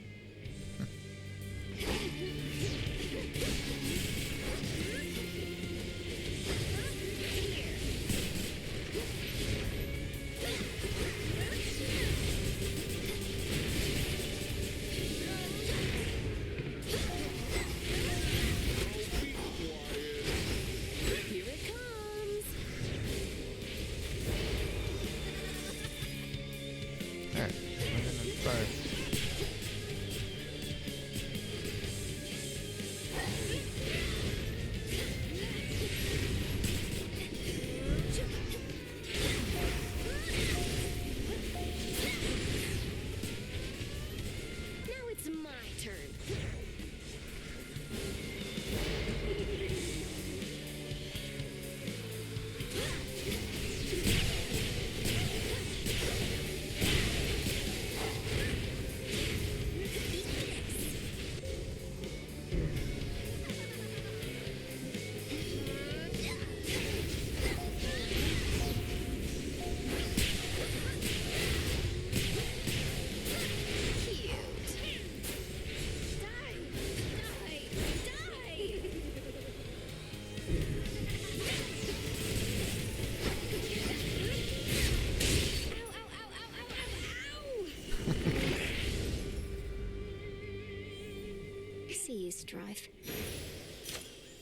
Drive.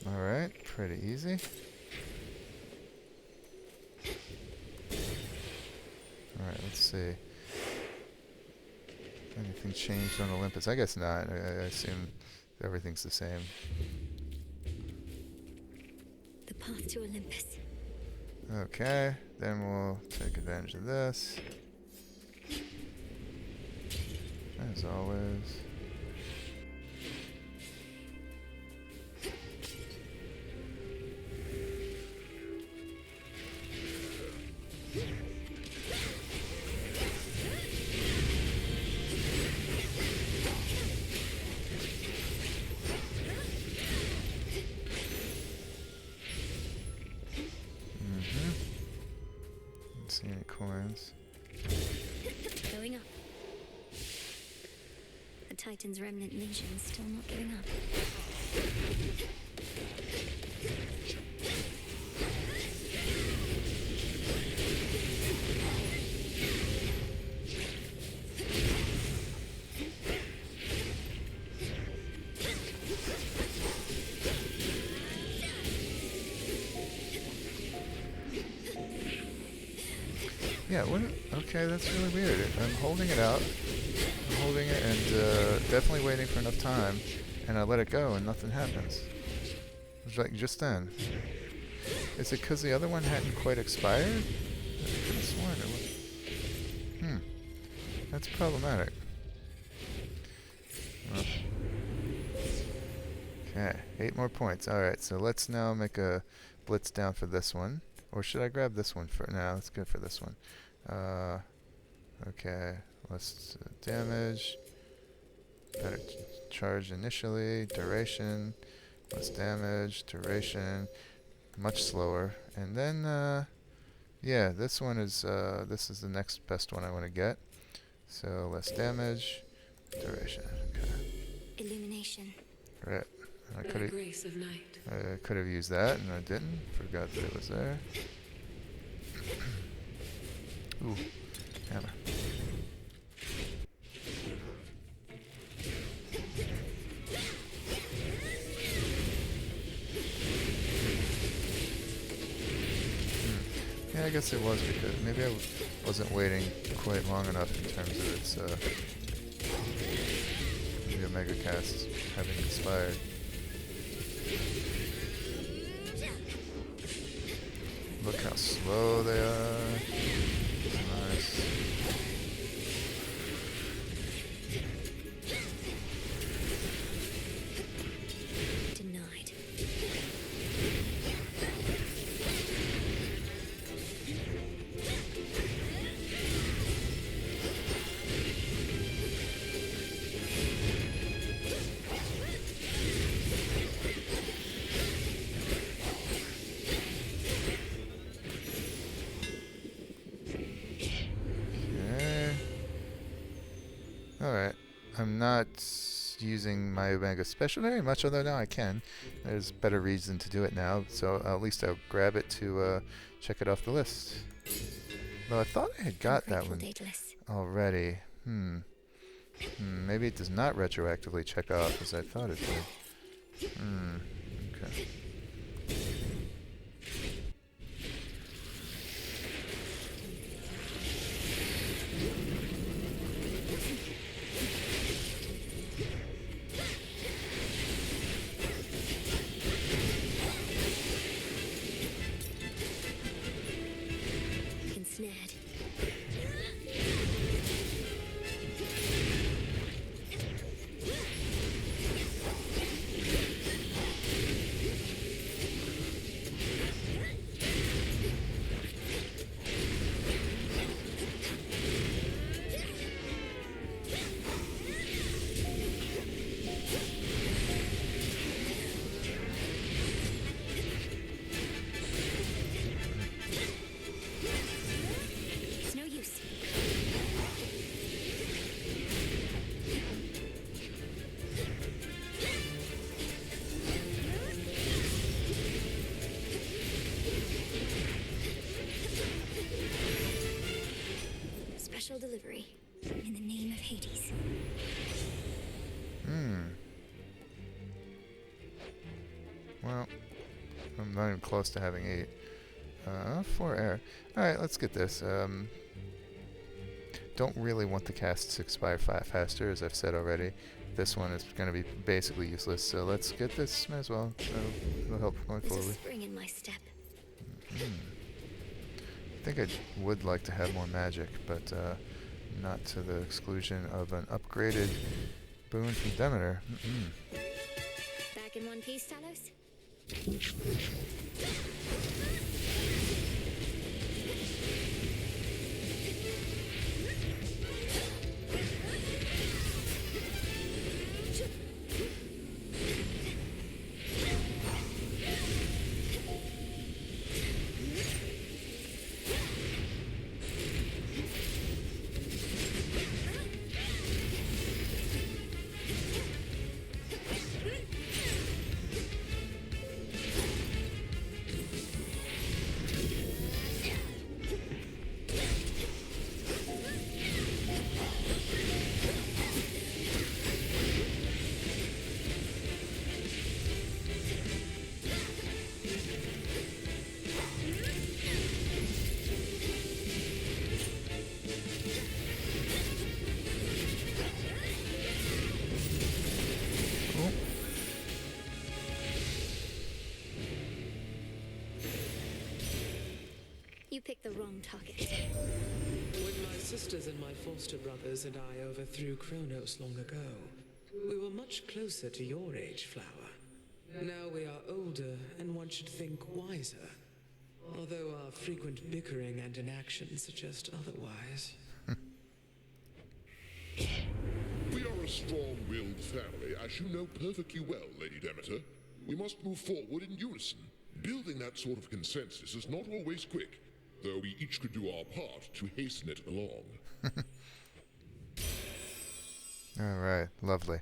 Alright, pretty easy. Alright, let's see. Anything changed on Olympus? I guess not. I assume everything's the same. The path to Olympus. Okay, then we'll take advantage of this. As always. Going up. The Titan's remnant legion's still not giving up. Yeah, what? Okay, that's really weird. I'm holding it out. I'm holding it and definitely waiting for enough time. And I let it go and nothing happens. It was like just then. Is it because the other one hadn't quite expired? I could have sworn it was. That's problematic. Well. Okay, 8 more points. Alright, so let's now make a blitz down for this one. Or should I grab this one for now? Let's go for this one. Okay, less damage. Better charge initially. Duration. Less damage. Duration. Much slower. And then, yeah, this one is, this is the next best one I want to get. So, less damage. Duration. Okay. Illumination. Right. I could Grace of night. have used that, and I didn't. Forgot that it was there. Ooh, hammer. Yeah, I guess it was because maybe I wasn't waiting quite long enough in terms of its maybe Omega Cast having expired. Look how slow they are. Nice. Denied. Alright. I'm not using my Omega Special very much, although now I can. There's better reason to do it now, so at least I'll grab it to check it off the list. Though I thought I had got that one already. Maybe it does not retroactively check off as I thought it did. Okay. Delivery in the name of Hades. Well, I'm not even close to having 8. 4 air. Alright, let's get this. Don't really want the casts to expire faster, as I've said already. This one is going to be basically useless, so let's get this. Might as well. It'll help going forward. There's a spring in my step. I think I would like to have more magic, but not to the exclusion of an upgraded boon from Demeter. Back in one piece, Talos? You picked the wrong target. When my sisters and my foster brothers and I overthrew Chronos long ago, we were much closer to your age, Flower. Now we are older, and one should think wiser. Although our frequent bickering and inaction suggest otherwise. We are a strong-willed family, as you know perfectly well, Lady Demeter. We must move forward in unison. Building that sort of consensus is not always quick, though we each could do our part to hasten it along. Alright, lovely.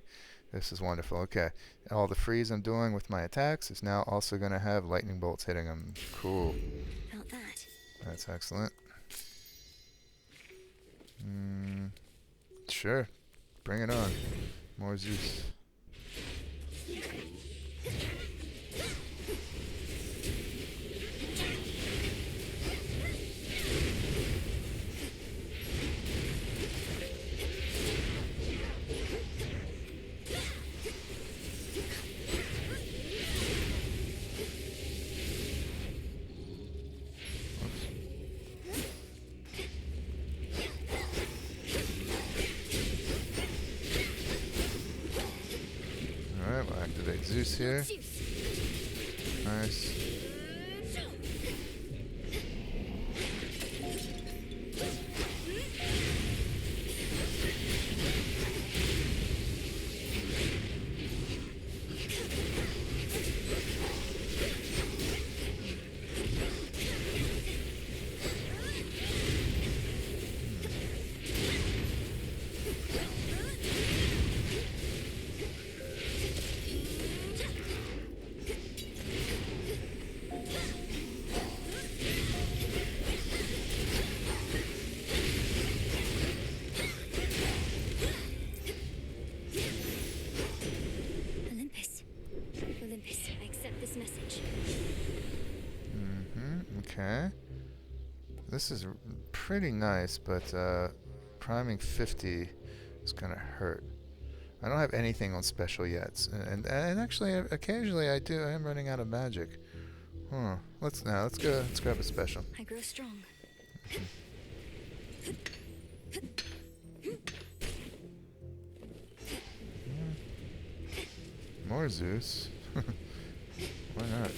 This is wonderful. Okay, all the freeze I'm doing with my attacks is now also going to have lightning bolts hitting them. Cool. About that. That's excellent. Sure. Bring it on. More Zeus. Zeus here. Nice. Okay. This is pretty nice, but priming 50 is gonna hurt. I don't have anything on special yet, and actually, occasionally I do. I am running out of magic. Let's go. Let's grab a special. I grow strong. More Zeus. Why not?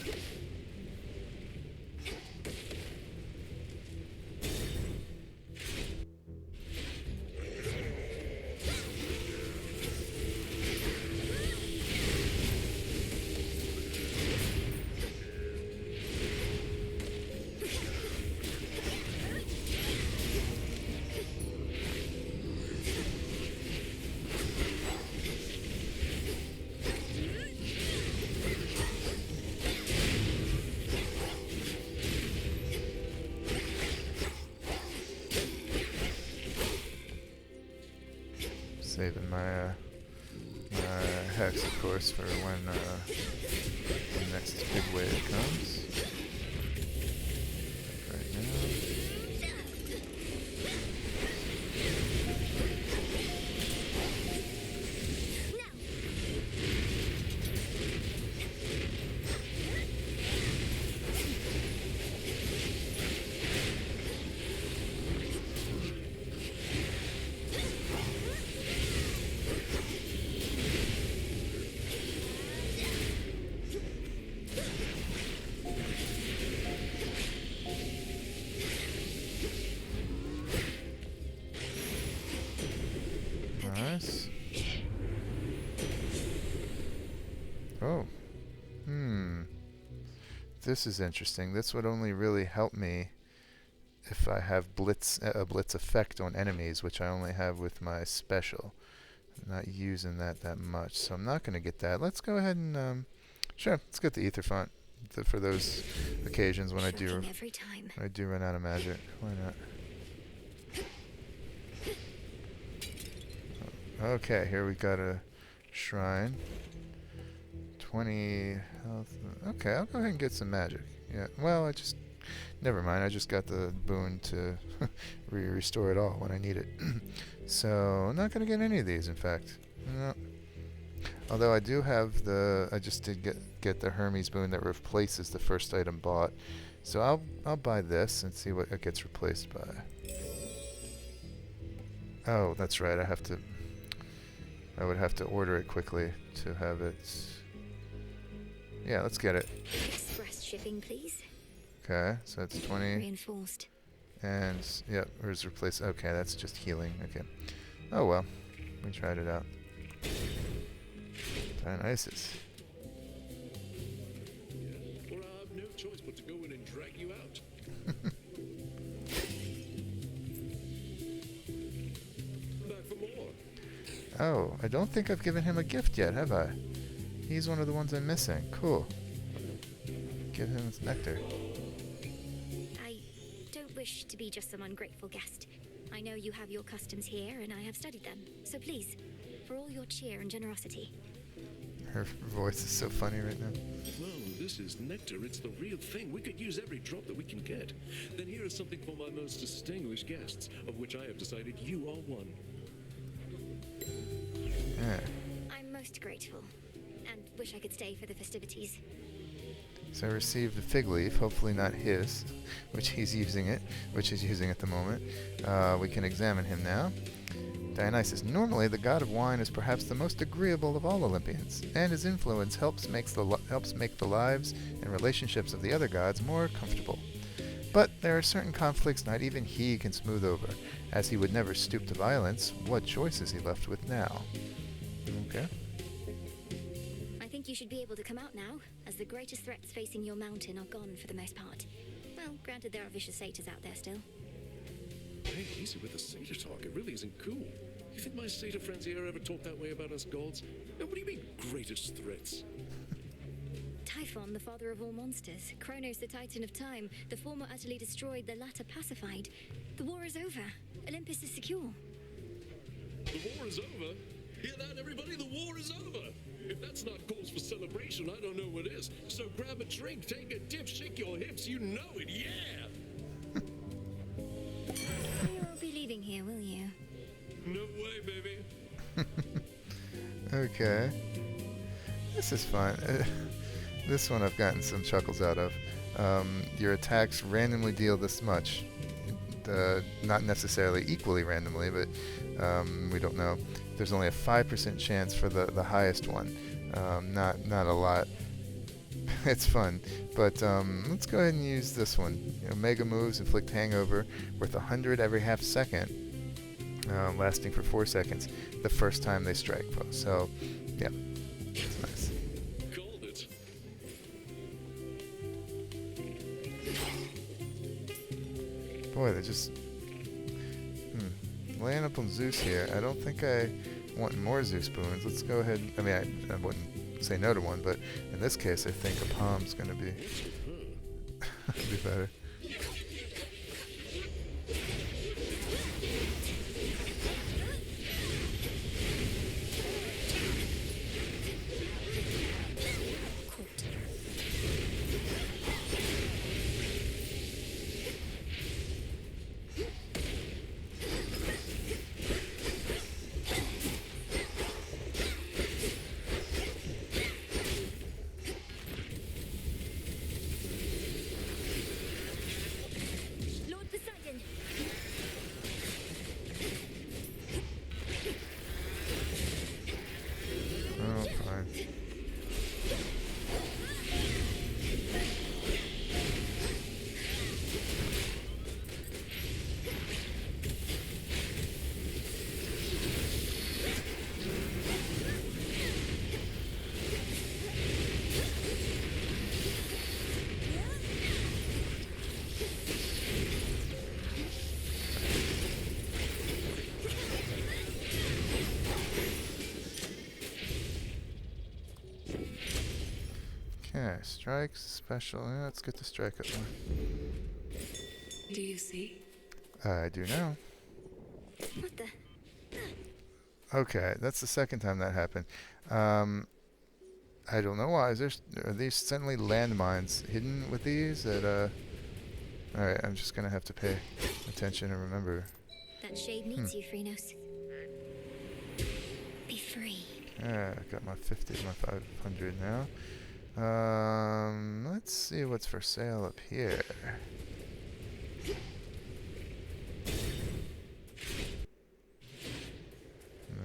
Saving my hex, of course, for when the next big wave comes. Right now. Nice. Oh. This is interesting. This would only really help me if I have a blitz effect on enemies, which I only have with my special. I'm not using that much, so I'm not going to get that. Let's go ahead and sure, let's get the ether font for those occasions when I do run out of magic. Why not? Okay, here we got a shrine. 20 health. Okay, I'll go ahead and get some magic. Yeah, well, never mind. I just got the boon to restore it all when I need it. So, I'm not going to get any of these, in fact. No. Although I do have I just did get the Hermes boon that replaces the first item bought. So I'll buy this and see what it gets replaced by. Oh, that's right. I would have to order it quickly to have it. Yeah, let's get it. Express shipping, please. Okay, so that's 20. Reinforced. And, yeah, where's replace? Okay, that's just healing. Okay. Oh, well. We tried it out. Dionysus. Well, I have no choice but to go in and drag you out. Back for more. Oh, I don't think I've given him a gift yet, have I? He's one of the ones I'm missing. Cool. Give him his nectar. I don't wish to be just some ungrateful guest. I know you have your customs here, and I have studied them. So please, for all your cheer and generosity. Her voice is so funny right now. Well, this is nectar. It's the real thing. We could use every drop that we can get. Then here is something for my most distinguished guests, of which I have decided you are one. Yeah. I'm most grateful, and wish I could stay for the festivities. So I received a fig leaf, hopefully not his, which he's using at the moment. We can examine him now. Dionysus, normally the god of wine, is perhaps the most agreeable of all Olympians, and his influence helps make the lives and relationships of the other gods more comfortable. But there are certain conflicts not even he can smooth over. As he would never stoop to violence, what choice is he left with now? Okay. I think you should be able to come out now, as the greatest threats facing your mountain are gone for the most part. Well, granted there are vicious satyrs out there still. Hey, easy with the satyr talk. It really isn't cool. You think my satyr friends here ever talk that way about us gods? No, what do you mean, greatest threats? Typhon, the father of all monsters. Chronos, the titan of time. The former utterly destroyed, the latter pacified. The war is over. Olympus is secure. The war is over? Hear that, everybody? The war is over. If that's not cause for celebration, I don't know what is. So grab a drink, take a dip, shake your hips. You know it, yeah. You won't be leaving here, will you? No way, baby. Okay. This is fun. This one I've gotten some chuckles out of. Your attacks randomly deal this much. Not necessarily equally randomly, but we don't know. There's only a 5% chance for the highest one. Not a lot. It's fun. But let's go ahead and use this one. Omega moves inflict hangover worth 100 every half second, lasting for 4 seconds the first time they strike. So, yeah, it's nice. Called it. Boy, they're just laying up on Zeus here. I don't think I want more Zeus boons. Let's go ahead. I mean, I wouldn't say no to one, but in this case, I think a palm's going to be be better. Okay, strikes, special. Yeah, let's get the strike up more. Do you see? I do now. What the? Okay, that's the second time that happened. I don't know why. Are these suddenly landmines hidden with these? Alright, I'm just gonna have to pay attention and remember. That shade needs you, Phrenos. Be free. Yeah, I got my 50, my 500 now. Let's see what's for sale up here.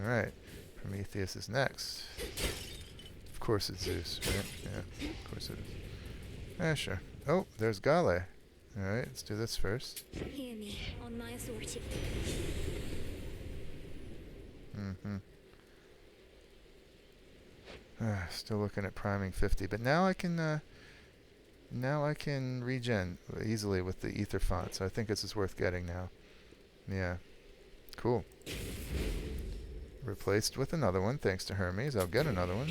Alright, Prometheus is next. Of course it's Zeus, right? Yeah, of course it is. Yeah, sure. Oh, there's Gale. Alright, let's do this first. Hear me, on my authority. Still looking at priming 50, but now I can regen easily with the ether font, so I think this is worth getting now. Yeah, cool. Replaced with another one, thanks to Hermes. I'll get another one.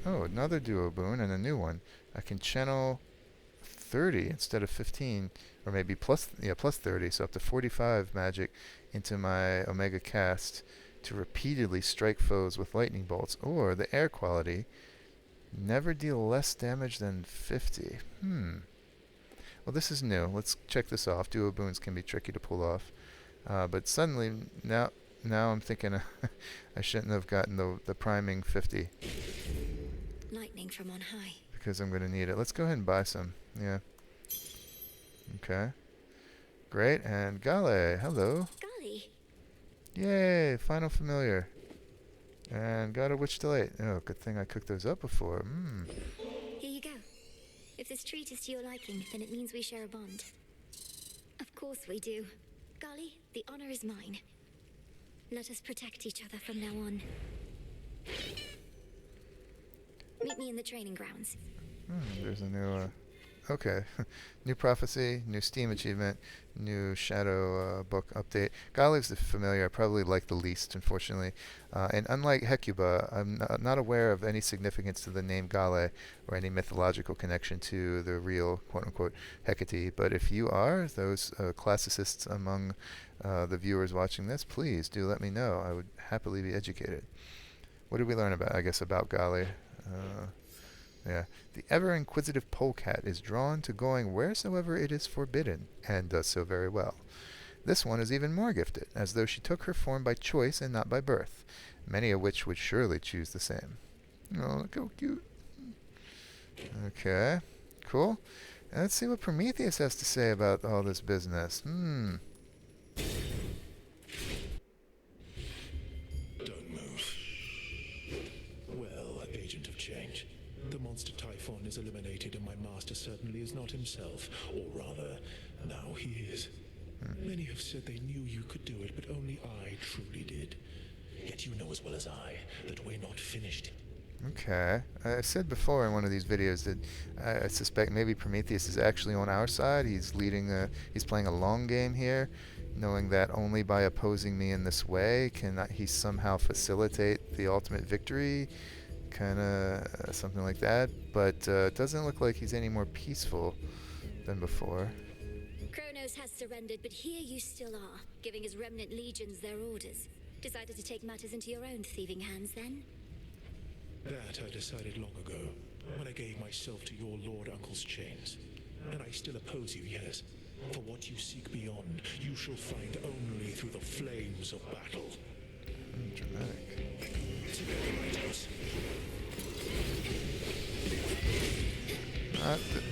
Oh, another duo boon and a new one. I can channel 30 instead of 15, or maybe plus 30, so up to 45 magic into my Omega cast to repeatedly strike foes with lightning bolts, or the air quality, never deal less damage than 50. Well, this is new. Let's check this off. Duo boons can be tricky to pull off. But suddenly, now I'm thinking I shouldn't have gotten the priming 50. Lightning from on high. Because I'm going to need it. Let's go ahead and buy some. Yeah. Okay. Great. And Gale, hello. Gale. Yay, final familiar. And got a Witch Delight. Oh, good thing I cooked those up before. Here you go. If this treat is to your liking, then it means we share a bond. Of course we do. Gale, the honor is mine. Let us protect each other from now on. Meet me in the training grounds. There's a new... Okay. New prophecy, new Steam achievement, new Shadow book update. Gale's the familiar I probably like the least, unfortunately. And unlike Hecuba, I'm not aware of any significance to the name Gale or any mythological connection to the real, quote-unquote, Hecate. But if you are, those classicists among The viewers watching this, please do let me know. I would happily be educated. What did we learn about? I guess about Gali. Yeah. The ever-inquisitive polecat is drawn to going wheresoever it is forbidden, and does so very well. This one is even more gifted, as though she took her form by choice and not by birth, many of which would surely choose the same. Oh, look how cute. Okay, cool. Let's see what Prometheus has to say about all this business. Don't move. Well, agent of change. The monster Typhon is eliminated and my master certainly is not himself. Or rather, now he is. Many have said they knew you could do it, but only I truly did. Yet you know as well as I that we're not finished. Okay. I said before in one of these videos that I suspect maybe Prometheus is actually on our side. He's playing a long game here, knowing that only by opposing me in this way can he somehow facilitate the ultimate victory, kind of something like that. But it doesn't look like he's any more peaceful than before. Chronos has surrendered, but here you still are, giving his remnant legions their orders. Decided to take matters into your own thieving hands, then? That I decided long ago, when I gave myself to your Lord Uncle's chains. And I still oppose you, yes. For what you seek beyond, you shall find only through the flames of battle. Dramatic.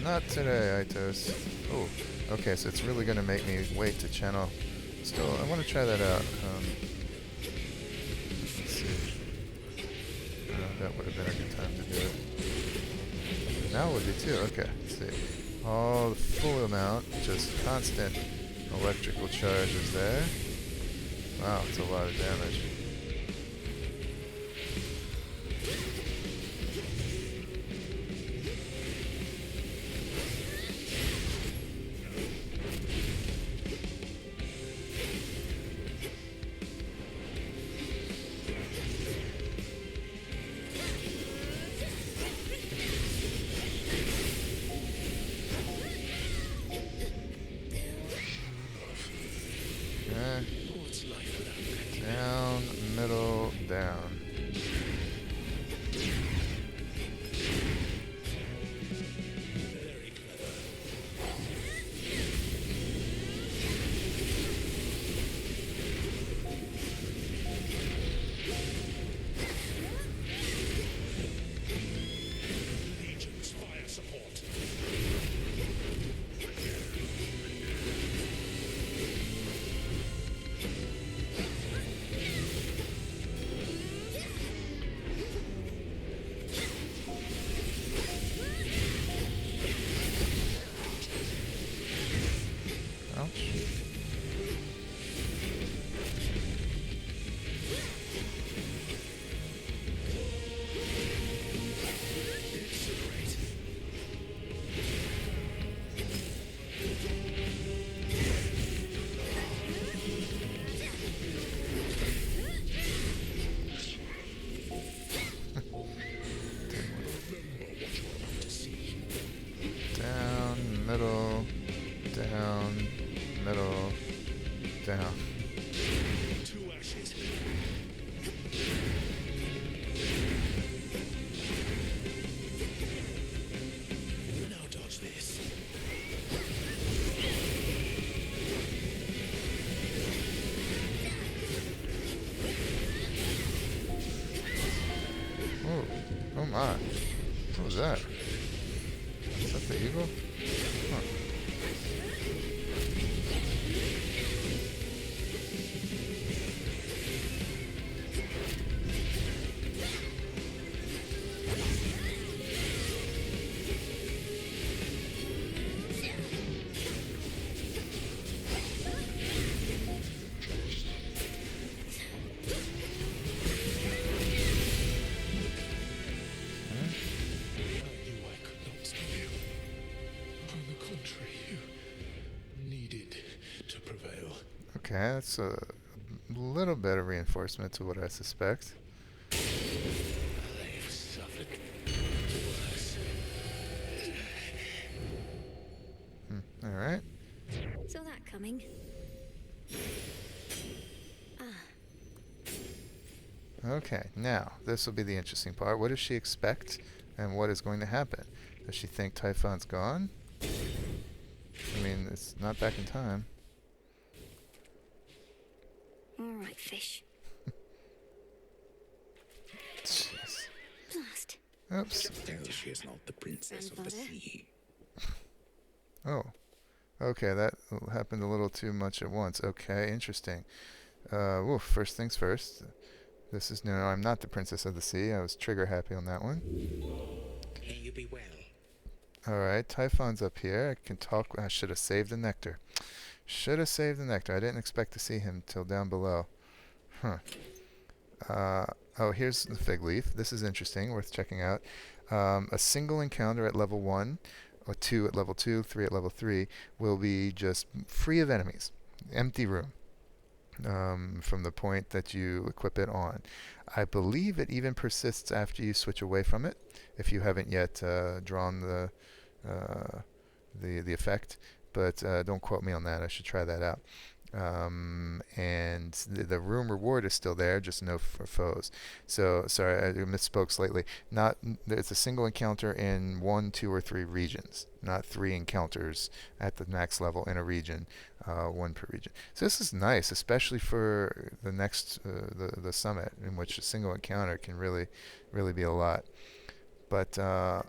Not today, Itos. Oh, okay, so it's really going to make me wait to channel. Still, I want to try that out. Let's see. That would have been a good time to do it. Now would be too. Okay, let's see. All the full amount, just constant electrical charges there. Wow, it's a lot of damage. Down, middle, down. Legions, fire support. Middle, down, middle, down. Two ashes. Now dodge this. Oh my. What was that? Is that the eagle? Huh. Okay, that's a little bit of reinforcement to what I suspect. I've suffered worse. Alright. Saw that coming. Okay, now this will be the interesting part. What does she expect, and what is going to happen? Does she think Typhon's gone? I mean, it's not back in time. All right, fish. Jeez. Blast. Oops. Still, she is not the princess of the sea. Oh. Okay, that happened a little too much at once. Okay, interesting. Oof, first things first. This is no, I'm not the princess of the sea. I was trigger happy on that one. May you be well. Alright, Typhon's up here. I can talk. I should have saved the nectar. Should have saved the nectar. I didn't expect to see him till down below. Huh. Oh, here's the fig leaf. This is interesting, worth checking out. A single encounter at level 1, or 2 at level 2, 3 at level 3, will be just free of enemies. Empty room. From the point that you equip it on. I believe it even persists after you switch away from it, if you haven't yet drawn the effect. But don't quote me on that. I should try that out. And the room reward is still there, just no for foes. So sorry, I misspoke slightly. It's a single encounter in 1, 2, or 3 regions, not 3 encounters at the max level in a region, 1 per region. So this is nice, especially for the next the summit, in which a single encounter can really be a lot. But hang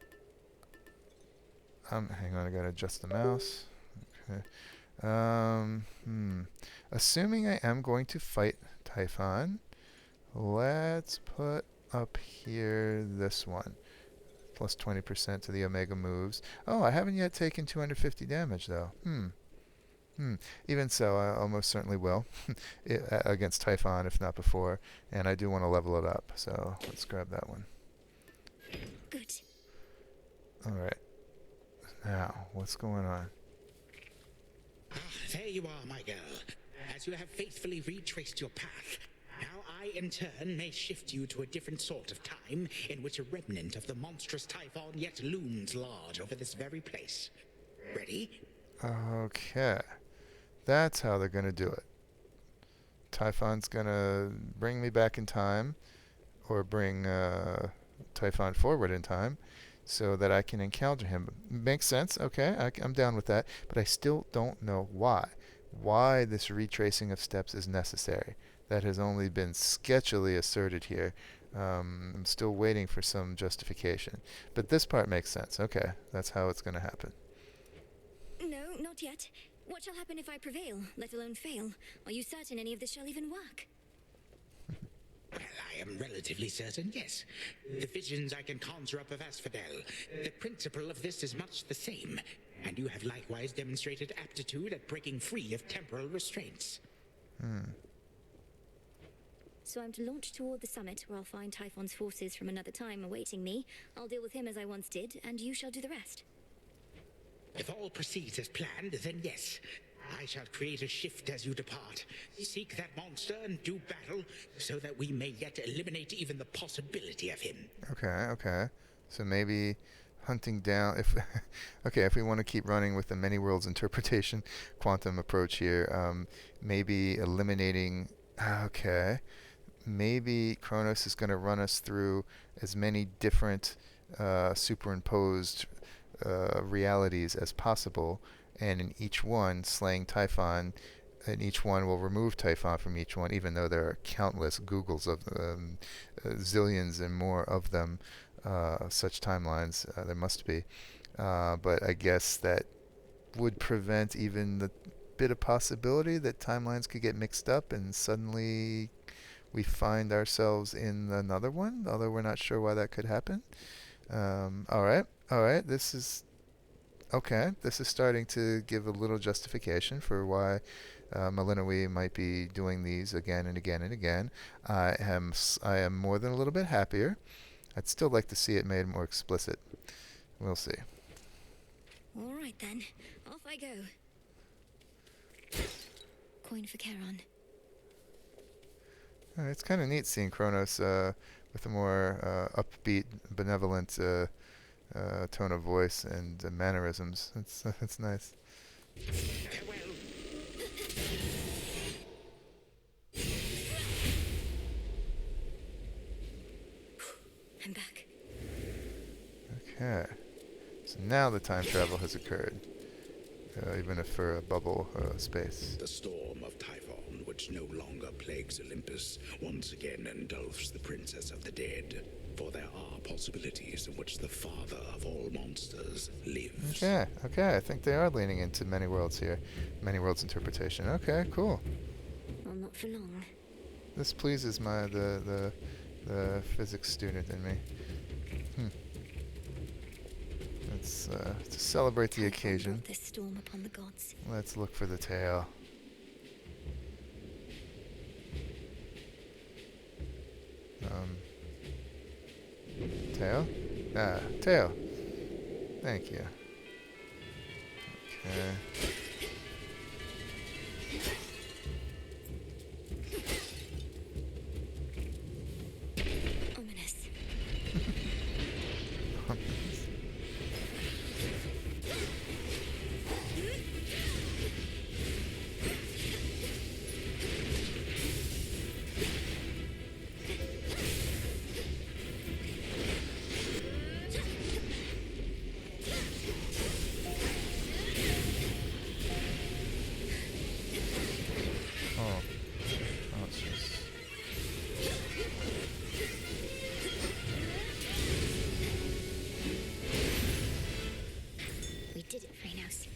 on, I gotta adjust the mouse. Okay. Assuming I am going to fight Typhon, let's put up here this one. Plus 20% to the Omega moves. Oh, I haven't yet taken 250 damage, though. Even so, I almost certainly will against Typhon, if not before. And I do want to level it up, so let's grab that one. Good. Alright. Now, what's going on? Ah, there you are, my girl. As you have faithfully retraced your path, now I, in turn, may shift you to a different sort of time in which a remnant of the monstrous Typhon yet looms large over this very place. Ready? Okay. That's how they're going to do it. Typhon's going to bring me back in time, or bring Typhon forward in time, so that I can encounter him. Makes sense, okay, I'm down with that, but I still don't know why this retracing of steps is necessary. That has only been sketchily asserted here. I'm still waiting for some justification, but this part makes sense. Okay, that's how it's going to happen. No, not yet. What shall happen if I prevail, let alone fail? Are you certain any of this shall even work? Well, I am relatively certain, yes. The visions I can conjure up of Asphodel, the principle of this is much the same, and you have likewise demonstrated aptitude at breaking free of temporal restraints. So I'm to launch toward the summit, where I'll find Typhon's forces from another time awaiting me. I'll deal with him as I once did, and you shall do the rest. If all proceeds as planned, then yes. I shall create a shift as you depart. Seek that monster and do battle, so that we may yet eliminate even the possibility of him. Okay. So maybe hunting down, if we want to keep running with the many worlds interpretation quantum approach here, maybe eliminating, maybe Chronos is going to run us through as many different superimposed realities as possible, and in each one slaying Typhon, and each one will remove Typhon from each one, even though there are countless Googles of zillions and more of them, such timelines. There must be. But I guess that would prevent even the bit of possibility that timelines could get mixed up and suddenly we find ourselves in another one, although we're not sure why that could happen. Alright, this is starting to give a little justification for why Melinoë might be doing these again and again and again. I am more than a little bit happier. I'd still like to see it made more explicit. We'll see. All right then, off I go. Coin for Charon. It's kind of neat seeing Chronos with a more upbeat, benevolent tone of voice and mannerisms. It's nice. I'm back. Okay. So now the time travel has occurred. Even if for a bubble space. The storm of Typhon, which no longer plagues Olympus, once again engulfs the princess of the dead. For there are possibilities in which the father of all monsters lives. Okay, okay. I think they are leaning into many worlds here. Many worlds interpretation. Okay, cool. Well, not for long. This pleases the physics student in me. Let's to celebrate the occasion. Brought this storm upon the gods. Let's look for the tail. Tail? Ah, tail. Thank you. Okay. Ominous. We did it, Phranos.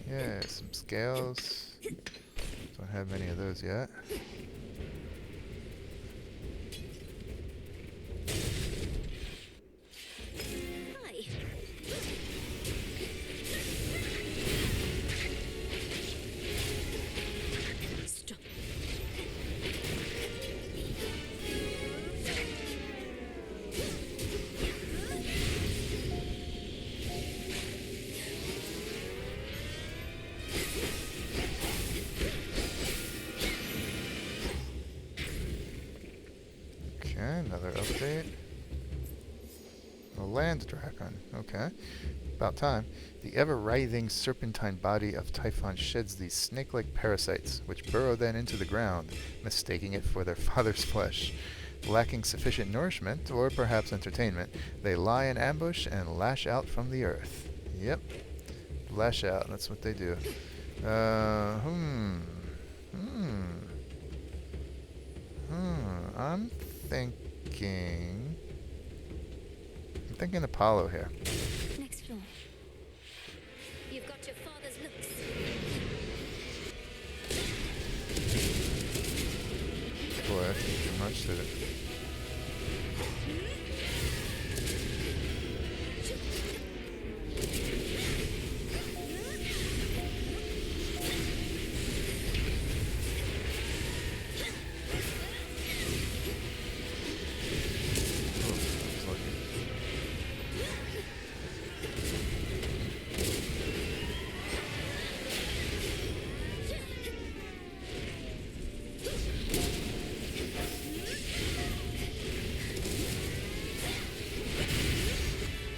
Yeah, some scales. Don't have many of those yet. Hi. Stop. Okay, another update. A land dragon. Okay. About time. The ever-writhing serpentine body of Typhon sheds these snake-like parasites, which burrow then into the ground, mistaking it for their father's flesh. Lacking sufficient nourishment, or perhaps entertainment, they lie in ambush and lash out from the earth. Yep. Lash out, that's what they do. I'm thinking Apollo here. Next floor. You've got your father's looks. Boy, I think too much to it.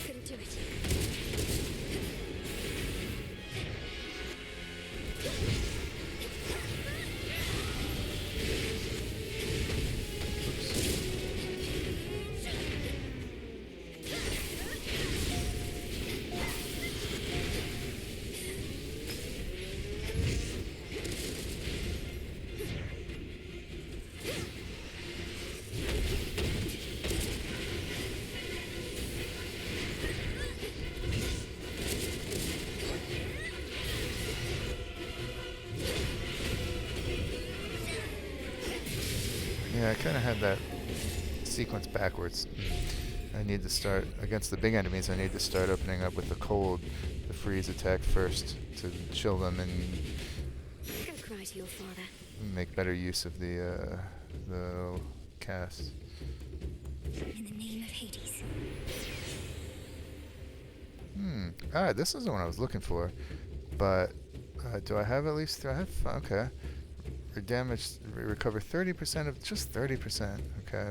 Couldn't do it. Yeah, I kind of had that sequence backwards. I need to start, against the big enemies, I need to start opening up with the cold, the freeze attack first to chill them and Go cry to your father. make better use of the cast. In the name of Hades. Alright, this is the one I was looking for. But, do I have at least, okay. Recover 30% of, just 30%, okay.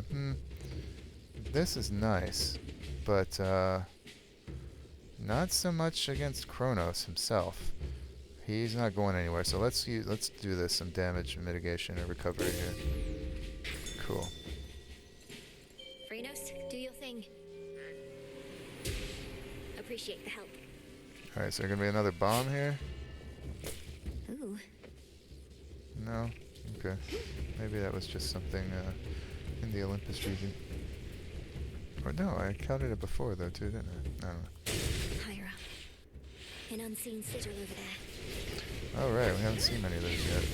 This is nice, but, not so much against Chronos himself. He's not going anywhere, so let's do this, some damage mitigation and recovery here. Cool. appreciate the help. Alright, so there's gonna be another bomb here? Ooh. No? Okay. Maybe that was just something in the Olympus region. Or no, I counted it before though too, didn't I? I don't know. Higher up. An unseen sigil over there. Oh right, we haven't seen many of those yet.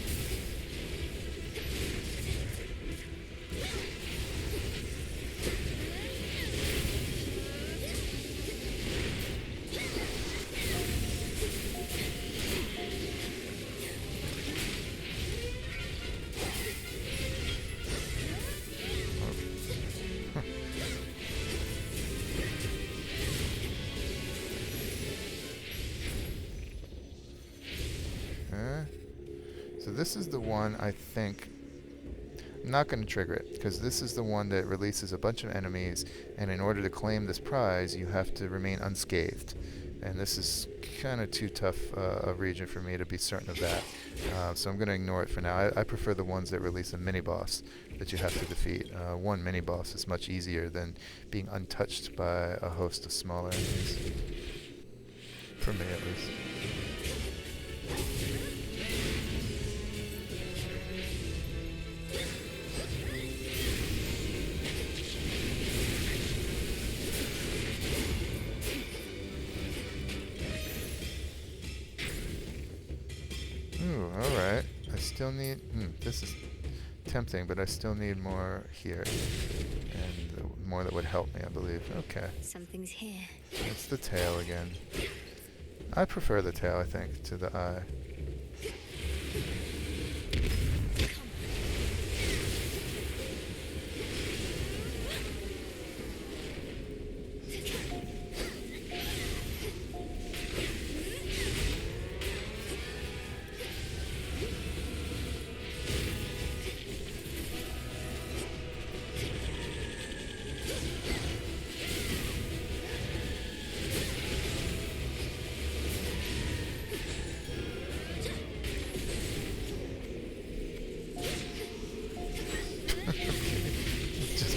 So this is the one I think, I'm not going to trigger it, because this is the one that releases a bunch of enemies, and in order to claim this prize, you have to remain unscathed. And this is kind of too tough a region for me to be certain of that. So I'm going to ignore it for now. I prefer the ones that release a mini-boss that you have to defeat. One mini-boss is much easier than being untouched by a host of smaller enemies. For me, at least. Ooh, alright. I still need... this is tempting, but I still need more here. And more that would help me, I believe. Okay. Something's here. It's the tail again. I prefer the tail, I think, to the eye.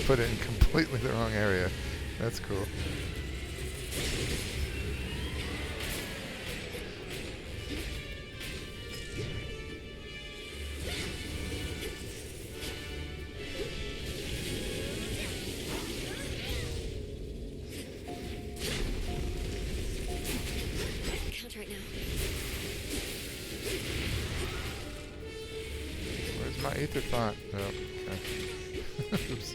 Put it in completely the wrong area. That's cool. Can't right now. Where's my ether font? Oh, okay. Oops.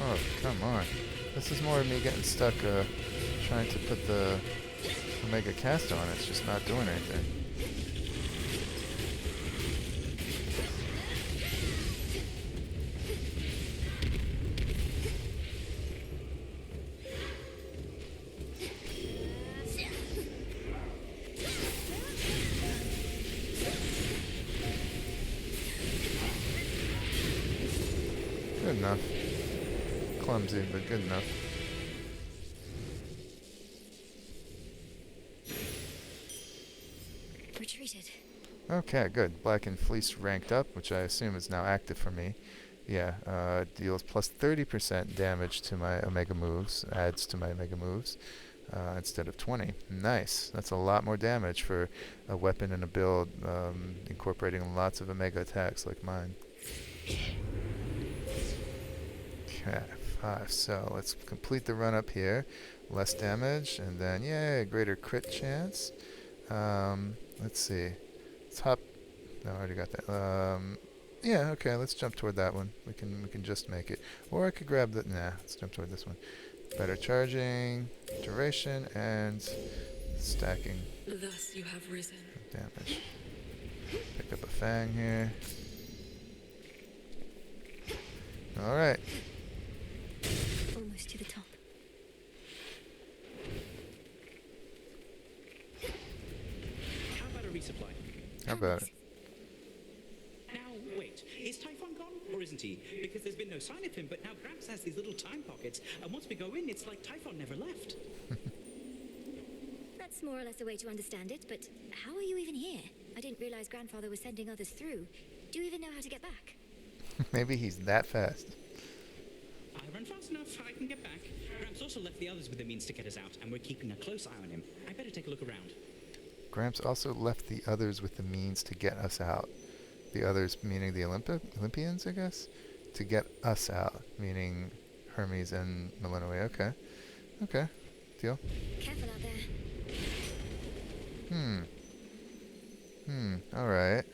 Oh, come on. This is more of me getting stuck trying to put the Omega cast on. It's just not doing anything. Good enough. Clumsy, but good enough. Retreated. Okay, good. Black and Fleece ranked up, which I assume is now active for me. Yeah, deals plus 30% damage to my Omega moves, adds to my Omega moves, instead of 20. Nice. That's a lot more damage for a weapon and a build incorporating lots of Omega attacks like mine. Okay, 5. So let's complete the run up here. Less damage, and then, yay, greater crit chance. Let's see. Let's hop. No, I already got that. Yeah, okay, let's jump toward that one. We can just make it. Or I could grab the... Nah, let's jump toward this one. Better charging, duration, and stacking Thus you have risen. damage. Pick up a fang here. Alright. Almost to the top. How about a resupply? How about it? Now, wait. Is Typhon gone, or or isn't he? Because there's been no sign of him, but now Gramps has these little time pockets, and once we go in, it's like Typhon never left. That's more or less a way to understand it, but how are you even here? I didn't realize Grandfather was sending others through. Do you even know how to get back? Maybe he's that fast. I run fast enough, I can get back. Gramps also left the others with the means to get us out, and we're keeping a close eye on him. I better take a look around. Gramps also left the others with the means to get us out. The others meaning the Olympians, I guess? To get us out, meaning Hermes and Melinoë. Okay. Okay. Deal. Careful out there. Alright.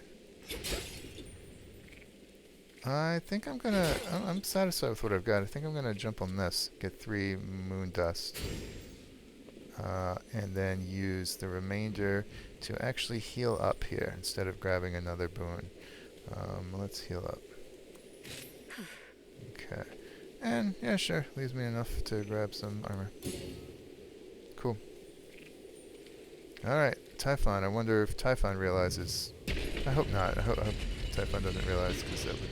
I think I'm satisfied with what I've got. I think I'm gonna jump on this, get 3 moon dust, and then use the remainder to actually heal up here instead of grabbing another boon. Let's heal up. Okay. And, yeah, sure, leaves me enough to grab some armor. Cool. Alright, Typhon. I wonder if Typhon realizes. I hope not. I hope Typhon doesn't realize, because that would.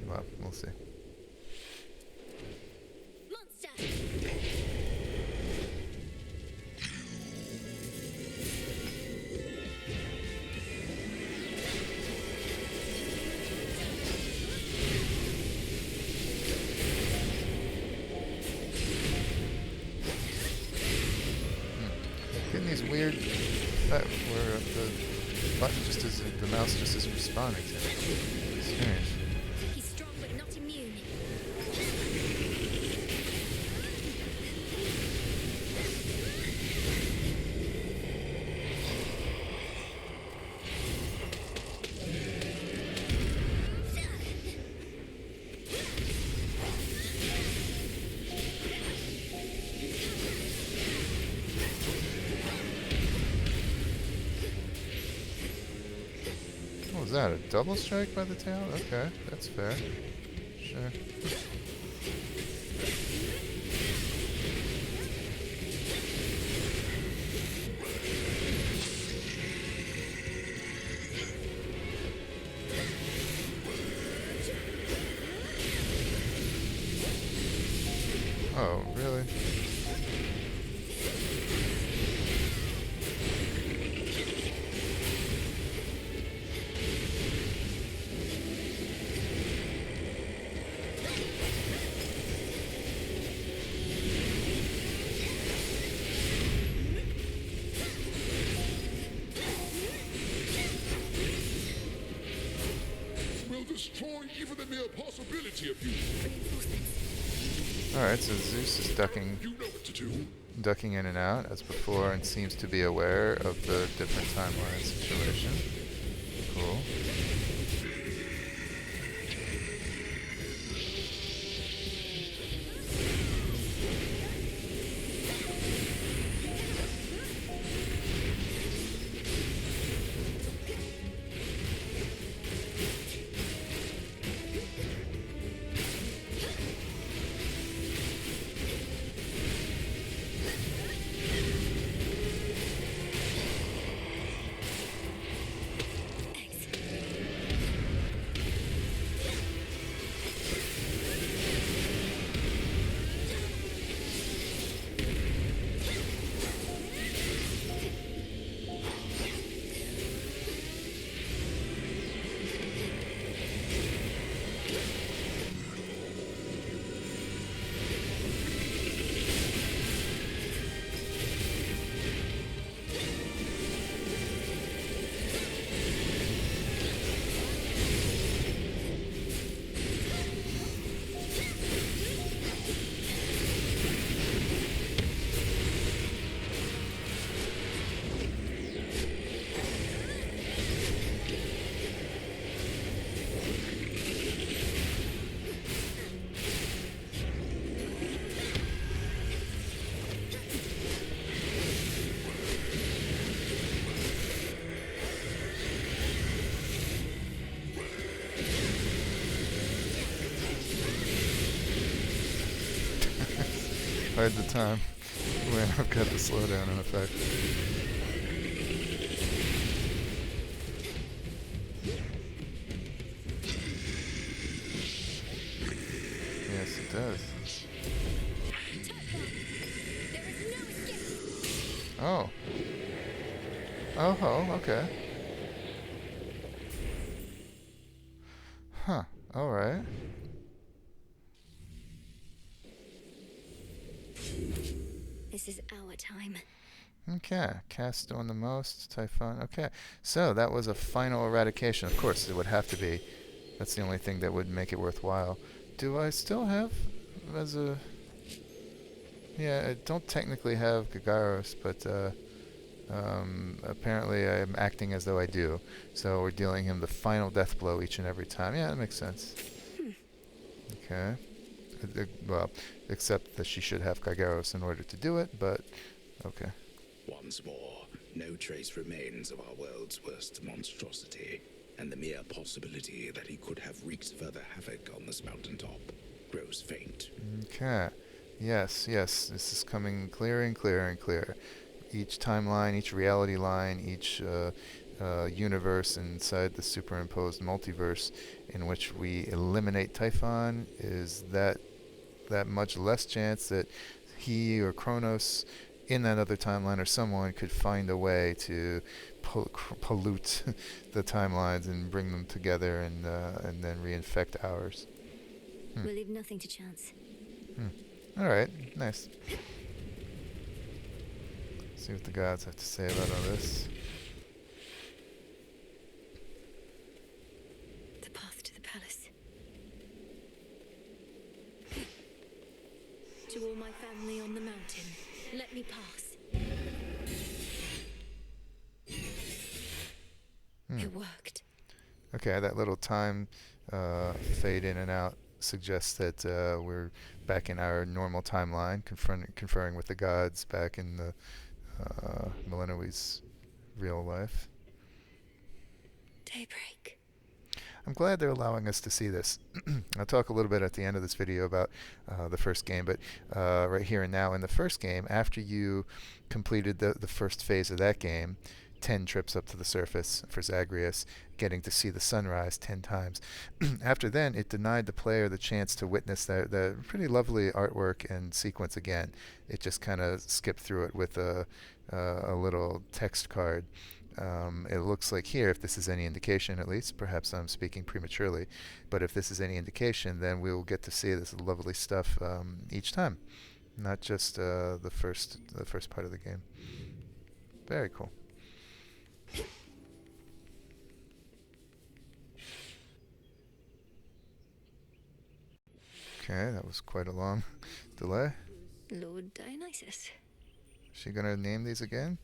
Well, we'll see. Monster! Getting these weird where the button just isn't, the mouse just isn't responding to it. Strange. He's strong but not immune. What was that? A double strike by the tail? Okay, that's fair. Sure. Oh, really? Will destroy even the mere possibility of you. Alright, so Zeus is ducking You know what to do. ducking in and out as before and seems to be aware of the different timeline situation. Cool. Hide the time when I've got the slowdown in effect. Oh. Oh, okay. Huh. All right. This is our time. Okay. Cast on the most. Typhon. Okay. So that was a final eradication. Of course, it would have to be. That's the only thing that would make it worthwhile. Do I still have as a... Yeah, I don't technically have Gagaros, but apparently I'm acting as though I do. So we're dealing him the final death blow each and every time. Yeah, that makes sense. Okay. Well, except that she should have Gagaros in order to do it, but okay. Once more, no trace remains of our world's worst monstrosity, and the mere possibility that he could have wreaked further havoc on this mountaintop grows faint. Okay. Yes, this is coming clearer and clearer and clearer. Each timeline, each reality line, each universe inside the superimposed multiverse in which we eliminate Typhon is that much less chance that he or Chronos in that other timeline or someone could find a way to pollute the timelines and bring them together and then reinfect ours. We'll leave nothing to chance. All right, nice. See what the gods have to say about all this. The path to the palace. To all my family on the mountain, let me pass. It worked. Okay, that little time fade in and out suggests that we're back in our normal timeline, conferring with the gods back in the Melinoë's real life. Daybreak. I'm glad they're allowing us to see this. I'll talk a little bit at the end of this video about the first game, but right here and now in the first game, after you completed the first phase of that game, 10 trips up to the surface for Zagreus, getting to see the sunrise 10 times. After then, it denied the player the chance to witness the pretty lovely artwork and sequence again. It just kind of skipped through it with a little text card. It looks like here, if this is any indication at least, perhaps I'm speaking prematurely, but if this is any indication, then we will get to see this lovely stuff each time, not just the first part of the game. Very cool. Okay, that was quite a long delay. Lord Dionysus. Is she gonna name these again?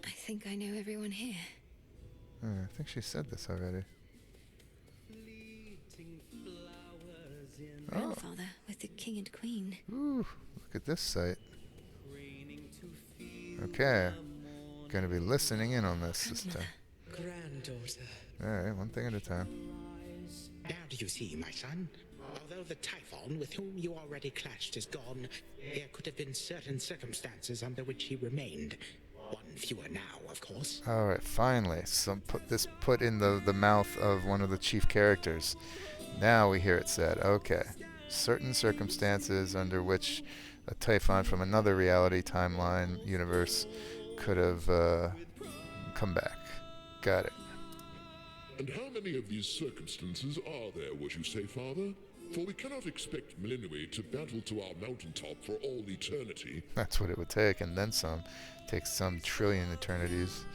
I think I know everyone here. I think she said this already. Grandfather with the king and queen. Ooh, look at this sight. Okay, gonna be listening in on this time. Granddaughter. Alright, one thing at a time. Now do you see, my son? Although the Typhon with whom you already clashed is gone, there could have been certain circumstances under which he remained. One fewer now, of course. Alright, finally. Put in the mouth of one of the chief characters. Now we hear it said. Okay. Certain circumstances under which a Typhon from another reality timeline universe could have come back. Got it. And how many of these circumstances are there, would you say, Father? For we cannot expect Melinoë to battle to our mountaintop for all eternity. That's what it would take, and then some. Takes some trillion eternities.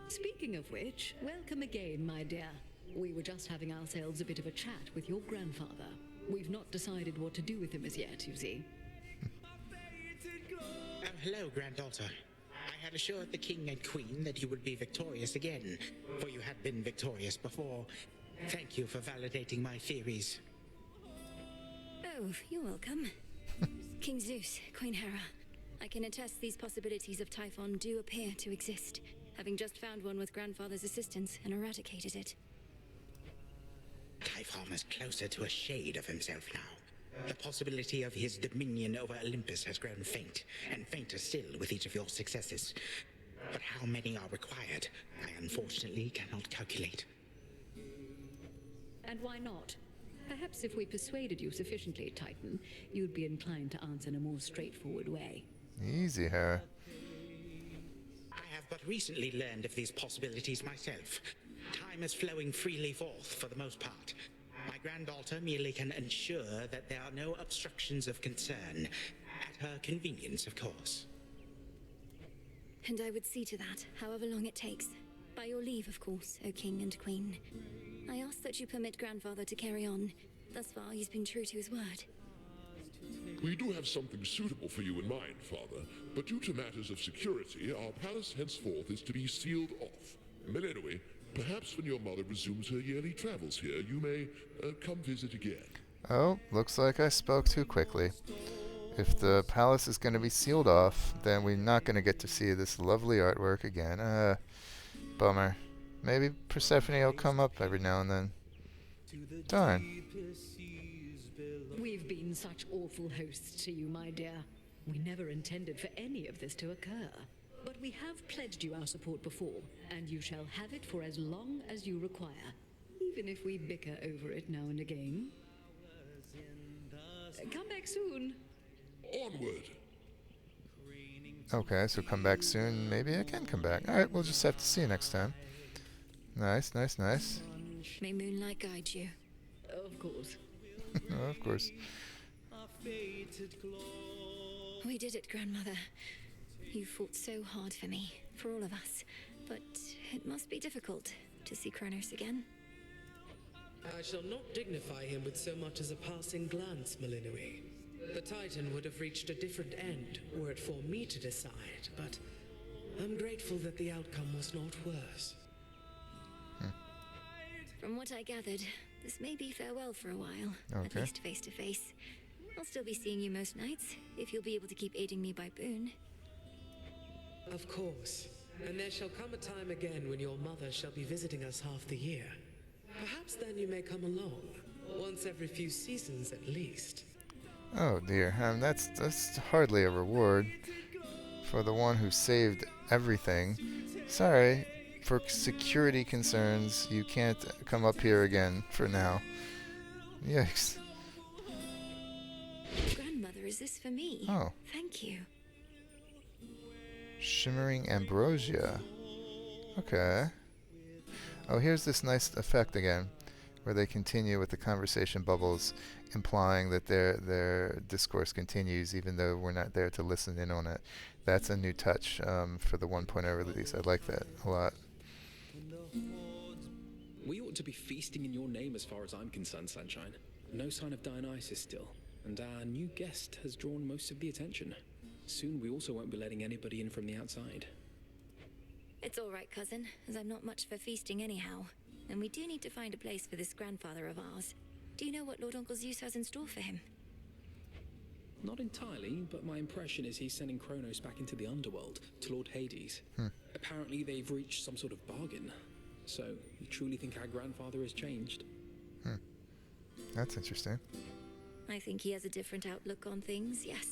Speaking of which, welcome again, my dear. We were just having ourselves a bit of a chat with your grandfather. We've not decided what to do with him as yet, you see. Hello, granddaughter. I had assured the king and queen that you would be victorious again, for you had been victorious before. Thank you for validating my theories. Oh, you're welcome. King Zeus, Queen Hera. I can attest these possibilities of Typhon do appear to exist, having just found one with Grandfather's assistance and eradicated it. Typhon is closer to a shade of himself now. The possibility of his dominion over Olympus has grown faint, and fainter still with each of your successes. But how many are required, I unfortunately cannot calculate. And why not? Perhaps if we persuaded you sufficiently, Titan, you'd be inclined to answer in a more straightforward way. Easy, her. I have but recently learned of these possibilities myself. Time is flowing freely forth for the most part. My granddaughter merely can ensure that there are no obstructions of concern. At her convenience, of course. And I would see to that, however long it takes. By your leave, of course, O King and Queen. I ask that you permit Grandfather to carry on. Thus far, he's been true to his word. We do have something suitable for you in mind, Father, but due to matters of security, our palace henceforth is to be sealed off. Melinoë, perhaps when your mother resumes her yearly travels here, you may come visit again. Oh, looks like I spoke too quickly. If the palace is going to be sealed off, then we're not going to get to see this lovely artwork again. Bummer. Maybe Persephone will come up every now and then. Darn. We've been such awful hosts to you, my dear. We never intended for any of this to occur. But we have pledged you our support before, and you shall have it for as long as you require, even if we bicker over it now and again. Come back soon. Onward! Okay, so come back soon. Maybe I can come back. Alright, we'll just have to see you next time. Nice, nice, nice. May moonlight guide you. Of course. Oh, of course. We did it, Grandmother. You fought so hard for me, for all of us. But it must be difficult to see Chronos again. I shall not dignify him with so much as a passing glance, Melinoë. The Titan would have reached a different end were it for me to decide, but I'm grateful that the outcome was not worse. From what I gathered, this may be farewell for a while, at Okay. least face to face. I'll still be seeing you most nights, if you'll be able to keep aiding me by boon. Of course. And there shall come a time again when your mother shall be visiting us half the year. Perhaps then you may come along, once every few seasons at least. Oh dear, that's hardly a reward for the one who saved everything. Sorry, for security concerns, you can't come up here again for now. Yikes. Grandmother, is this for me? Oh. Thank you. Shimmering ambrosia. Okay. Oh, here's this nice effect again, where they continue with the conversation bubbles, implying that their discourse continues even though we're not there to listen in on it. That's a new touch for the 1.0 release. I like that a lot. We ought to be feasting in your name as far as I'm concerned, Sunshine. No sign of Dionysus still, and our new guest has drawn most of the attention. Soon we also won't be letting anybody in from the outside. It's all right, cousin, as I'm not much for feasting anyhow. And we do need to find a place for this grandfather of ours. Do you know what Lord Uncle Zeus has in store for him? Not entirely, but my impression is he's sending Chronos back into the Underworld, to Lord Hades. Apparently they've reached some sort of bargain. So, you truly think our grandfather has changed? That's interesting. I think he has a different outlook on things, yes.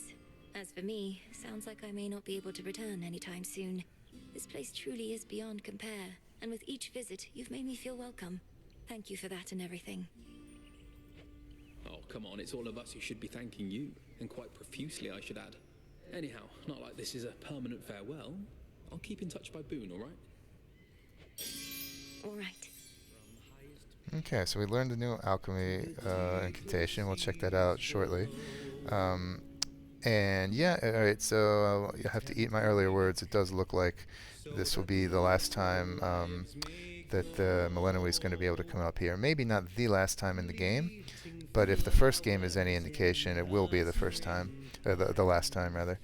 As for me, sounds like I may not be able to return anytime soon. This place truly is beyond compare, and with each visit, you've made me feel welcome. Thank you for that and everything. Oh, come on, it's all of us who should be thanking you, and quite profusely, I should add. Anyhow, not like this is a permanent farewell. I'll keep in touch by boon, alright? Alright. Okay, so we learned the new alchemy incantation. We'll check that out shortly. And yeah, alright, so you have to eat my earlier words. It does look like this will be the last time that Melinoë is going to be able to come up here. Maybe not the last time in the game, but if the first game is any indication, it will be the first time, the last time rather.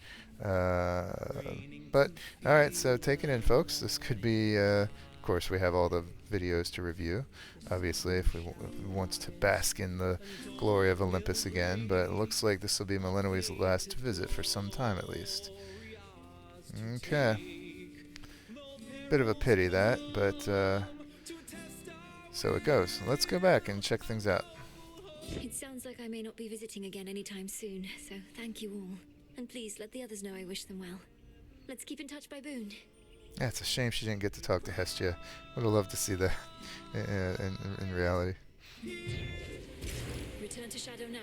But alright, so take it in, folks. This could be, of course, we have all the videos to review, obviously, if we want to bask in the glory of Olympus again, but it looks like this will be Melinoë's last visit for some time at least. Okay. Bit of a pity that, but so it goes. Let's go back and check things out. It sounds like I may not be visiting again anytime soon, so thank you all. And please let the others know I wish them well. Let's keep in touch by boon. Yeah, it's a shame she didn't get to talk to Hestia. Would have loved to see that in reality. return to shadow now.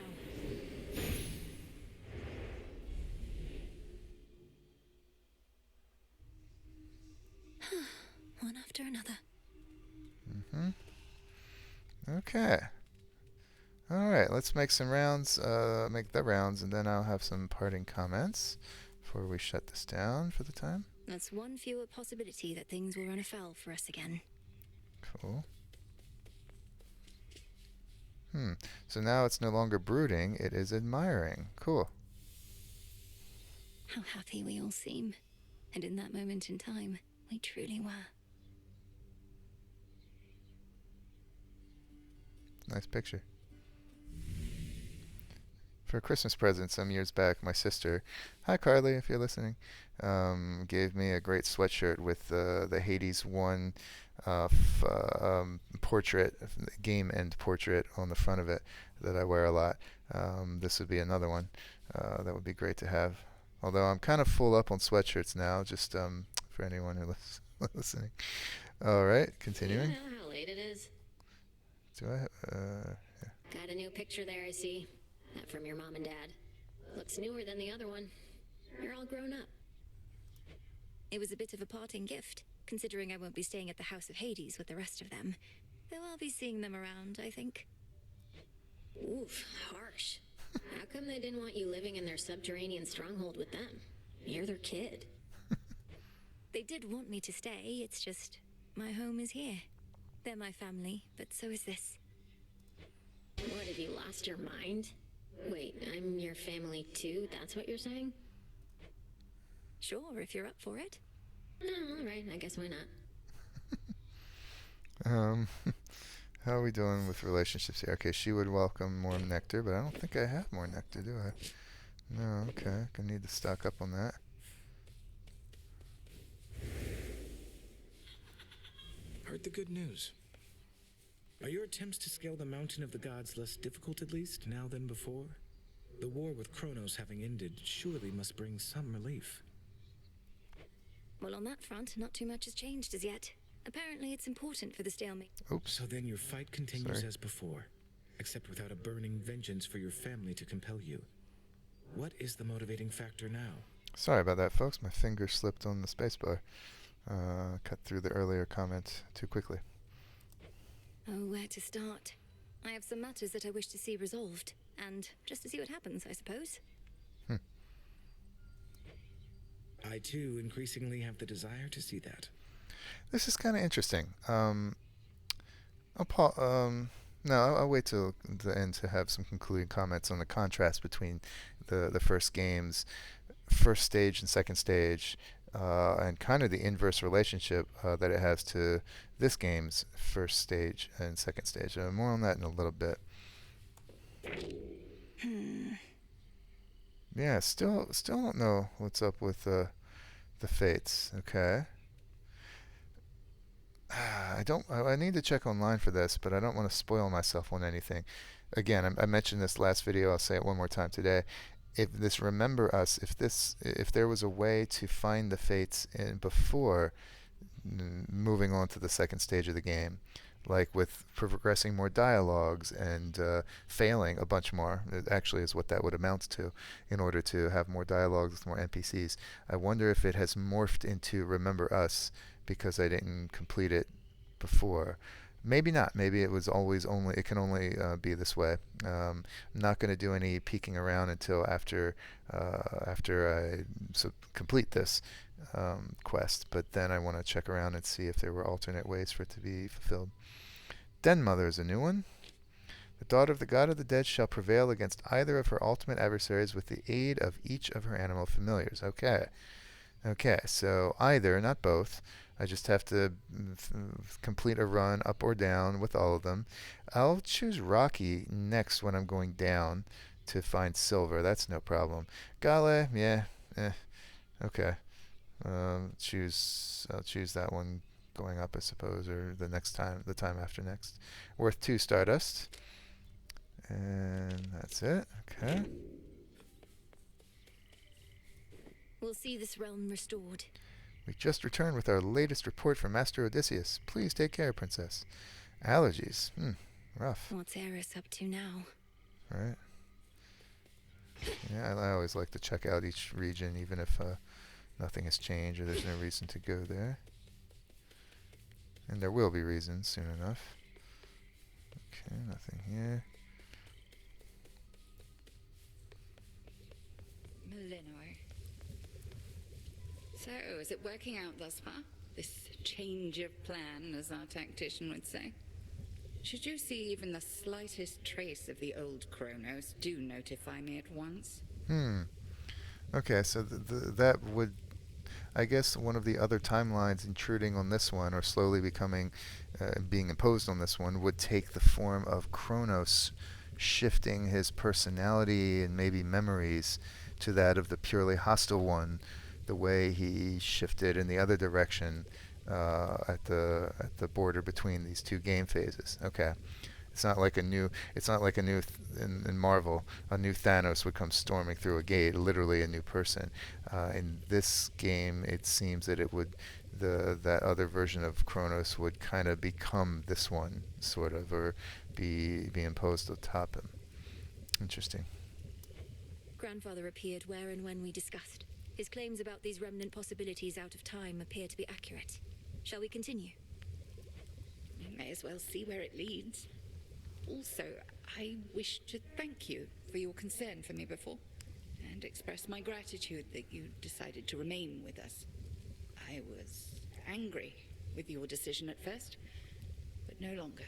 One after another. Okay. All right, let's make some rounds, make the rounds, and then I'll have some parting comments before we shut this down for the time. That's one fewer possibility that things will run afoul for us again. Cool. So now it's no longer brooding, it is admiring. Cool. How happy we all seem. And in that moment in time, we truly were. Nice picture. For a Christmas present some years back, my sister, hi Carly if you're listening, gave me a great sweatshirt with the Hades 1 portrait, game end portrait on the front of it that I wear a lot. This would be another one that would be great to have. Although I'm kind of full up on sweatshirts now, just for anyone who's listening. All right, continuing. You know how late it is? Do I? Yeah. Got a new picture there, I see. That from your mom and dad. Looks newer than the other one. You're all grown up. It was a bit of a parting gift, considering I won't be staying at the House of Hades with the rest of them. Though I'll be seeing them around, I think. Oof, harsh. How come they didn't want you living in their subterranean stronghold with them? You're their kid. They did want me to stay, it's just my home is here. They're my family, but so is this. What, have you lost your mind? Wait, I'm your family too? That's what you're saying? Sure, if you're up for it. No, alright, I guess why not? How are we doing with relationships here? Okay, she would welcome more nectar, but I don't think I have more nectar, do I? No, okay. I need to stock up on that. Heard the good news. Are your attempts to scale the mountain of the gods less difficult, at least, now than before? The war with Chronos having ended surely must bring some relief. Well, on that front, not too much has changed as yet. Apparently, it's important for the stalemate. Oops. So then your fight continues Sorry. as before, except without a burning vengeance for your family to compel you. What is the motivating factor now? Sorry about that, folks. My finger slipped on the spacebar. Cut through the earlier comment too quickly. Oh, where to start? I have some matters that I wish to see resolved, and just to see what happens, I suppose. I too increasingly have the desire to see that. This is kind of interesting. I'll wait till the end to have some concluding comments on the contrast between the first game's first stage and second stage, and kind of the inverse relationship that it has to this game's first stage and second stage. More on that in a little bit. Yeah, still don't know what's up with the fates. Okay. I need to check online for this, but I don't want to spoil myself on anything. Again, I mentioned this last video. I'll say it one more time today. If this remember us, if there was a way to find the fates before moving on to the second stage of the game, like with progressing more dialogues and failing a bunch more, it actually is what that would amount to, in order to have more dialogues with more NPCs. I wonder if it has morphed into Remember Us because I didn't complete it before. Maybe not. Maybe it was always only. It can only be this way. I'm not going to do any peeking around until after I complete this quest. But then I want to check around and see if there were alternate ways for it to be fulfilled. Den Mother is a new one. The daughter of the god of the dead shall prevail against either of her ultimate adversaries with the aid of each of her animal familiars. Okay. So either, not both. I just have to complete a run up or down with all of them. I'll choose Rocky next when I'm going down to find silver. That's no problem. Gale, yeah, okay. I'll choose that one going up, I suppose, or the time after next. Worth 2 Stardust. And that's it. Okay. We'll see this realm restored. We just returned with our latest report from Master Odysseus. Please take care, Princess. Allergies. Rough. What's Eris up to now? right? Yeah, I always like to check out each region, even if nothing has changed or there's no reason to go there. And there will be reasons soon enough. Okay, nothing here. Melinoë. So, is it working out thus far? This change of plan, as our tactician would say? Should you see even the slightest trace of the old Chronos, do notify me at once. Okay, so that would, I guess, one of the other timelines intruding on this one, or slowly being imposed on this one, would take the form of Chronos shifting his personality and maybe memories to that of the purely hostile one, the way he shifted in the other direction at the border between these two game phases. Okay. It's not like a new in Marvel, a new Thanos would come storming through a gate, literally a new person. In this game, it seems that it would, that other version of Chronos would kind of become this one, sort of, or be imposed atop him. Interesting. Grandfather appeared where and when we discussed. His claims about these remnant possibilities out of time appear to be accurate. Shall we continue? You may as well see where it leads. Also, I wish to thank you for your concern for me before, and express my gratitude that you decided to remain with us. I was angry with your decision at first, but no longer.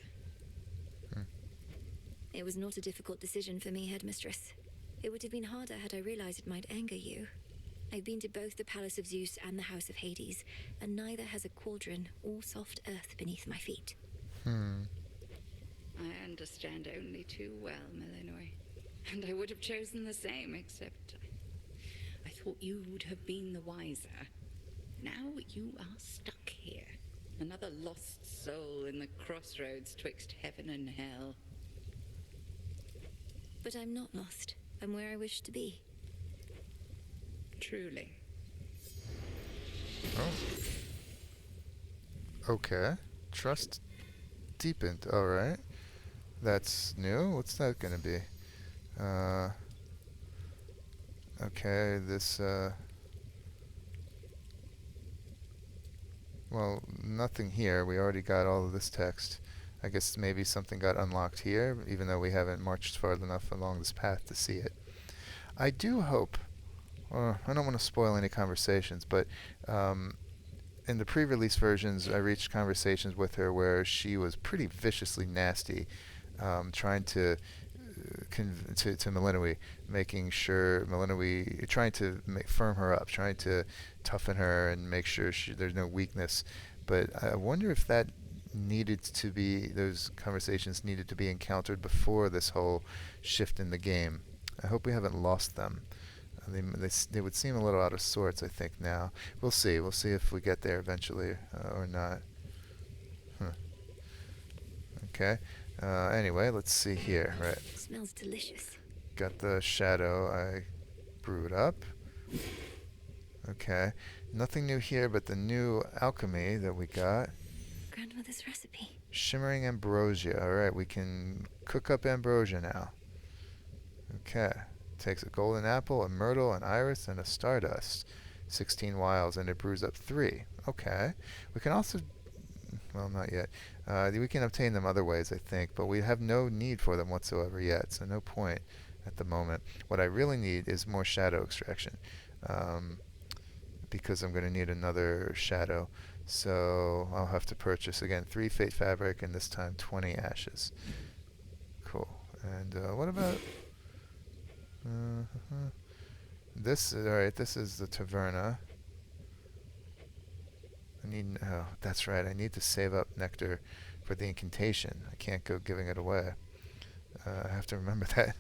It was not a difficult decision for me, Headmistress. It would have been harder had I realized it might anger you. I've been to both the Palace of Zeus and the House of Hades, and neither has a cauldron or soft earth beneath my feet. I understand only too well, Melinoë. And I would have chosen the same, except I thought you would have been the wiser. Now you are stuck here. Another lost soul in the crossroads twixt heaven and hell. But I'm not lost. I'm where I wish to be. Truly. Oh. Okay. Trust deepened. All right. That's new. What's that going to be? Okay, this, well, nothing here. We already got all of this text. I guess maybe something got unlocked here, even though we haven't marched far enough along this path to see it. I do hope, I don't want to spoil any conversations, but in the pre-release versions, I reached conversations with her where she was pretty viciously nasty, trying to Melinoë, making sure Melinoë, trying to firm her up, trying to toughen her and make sure there's no weakness. But I wonder if that needed to be, those conversations needed to be encountered before this whole shift in the game. I hope we haven't lost them. They would seem a little out of sorts, I think, now. We'll see. We'll see if we get there eventually or not. Okay. Anyway, let's see here. Right. Smells delicious. Got the shadow I brewed up. Okay. Nothing new here but the new alchemy that we got. Grandmother's recipe. Shimmering ambrosia. All right, we can cook up ambrosia now. Okay. Takes a golden apple, a myrtle, an iris, and a stardust. 16 vials, and it brews up 3. Okay. We can also, well, not yet. We can obtain them other ways, I think, but we have no need for them whatsoever yet, so no point at the moment. What I really need is more shadow extraction, because I'm going to need another shadow. So I'll have to purchase, again, 3 fate fabric, and this time 20 ashes. Cool. And what about... this, alright, this is the taverna. Oh, that's right, I need to save up nectar for the incantation. I can't go giving it away. I have to remember that.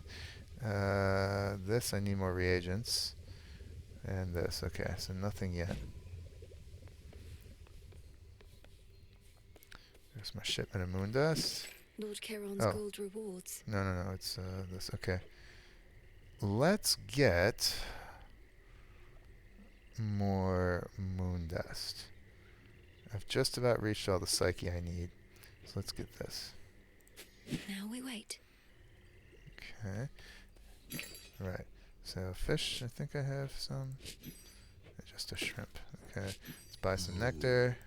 This, I need more reagents. And this, okay, so nothing yet. There's my shipment of moon dust. Lord Charon's gold rewards. No, it's this, okay. Let's get more moon dust. I've just about reached all the psyche I need. So let's get this. Now we wait. Okay. Right. So fish, I think I have some. Just a shrimp. Okay. Let's buy some nectar.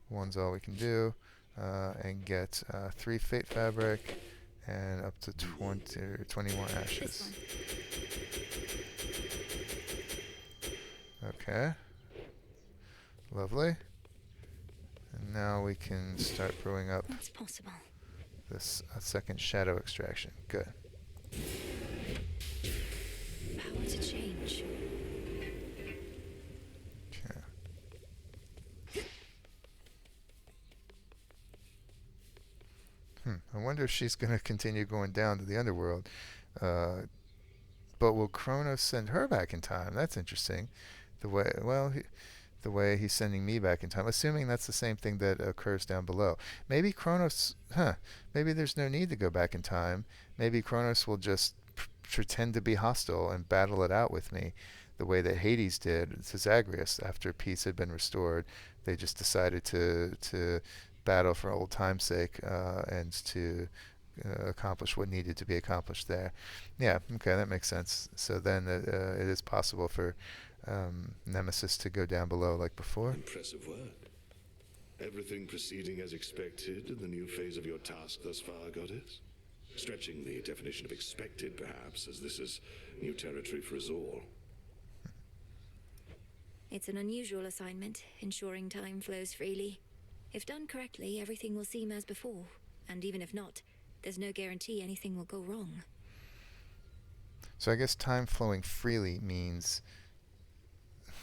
One's all we can do. And get 3 fate fabric and up to 20 more ashes. Okay. Lovely. And now we can start brewing up What's possible? this second shadow extraction. Good. Power to change. Okay. I wonder if she's going to continue going down to the Underworld. But will Chronos send her back in time? That's interesting. The way he's sending me back in time, assuming that's the same thing that occurs down below. Maybe Chronos, maybe there's no need to go back in time. Maybe Chronos will just pretend to be hostile and battle it out with me, the way that Hades did to Zagreus after peace had been restored. They just decided to battle for old time's sake and to accomplish what needed to be accomplished there. Yeah, okay, that makes sense. So then it is possible for Nemesis to go down below like before. Impressive work. Everything proceeding as expected in the new phase of your task thus far, Goddess? Stretching the definition of expected, perhaps, as this is new territory for us all. It's an unusual assignment, ensuring time flows freely. If done correctly, everything will seem as before. And even if not, there's no guarantee anything will go wrong. So I guess time flowing freely means,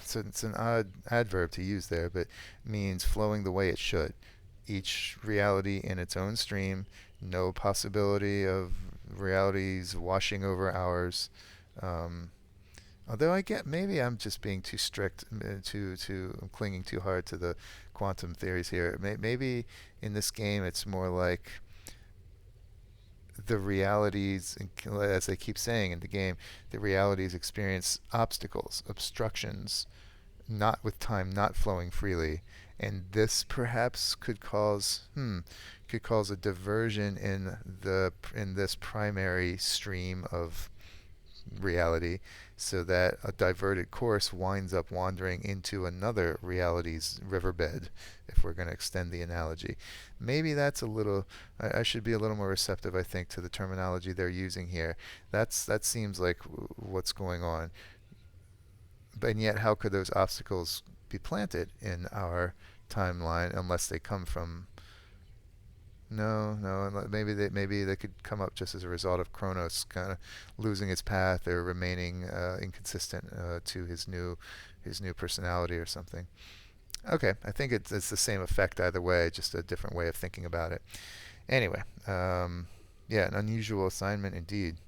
so it's an odd adverb to use there, but means flowing the way it should. Each reality in its own stream, no possibility of realities washing over ours. Although I get, maybe I'm just being too strict, I'm clinging too hard to the quantum theories here. Maybe in this game it's more like the realities, as they keep saying in the game, the realities experience obstacles, obstructions, not with time not flowing freely, and this perhaps could cause a diversion in this primary stream of reality, so that a diverted course winds up wandering into another reality's riverbed, if we're going to extend the analogy. Maybe that's a little, I should be a little more receptive, I think, to the terminology they're using here. That seems like what's going on. And yet, how could those obstacles be planted in our timeline unless they come from... No, maybe they could come up just as a result of Chronos kind of losing his path or remaining inconsistent to his new personality or something. Okay, I think it's the same effect either way, just a different way of thinking about it. Anyway, yeah, an unusual assignment indeed.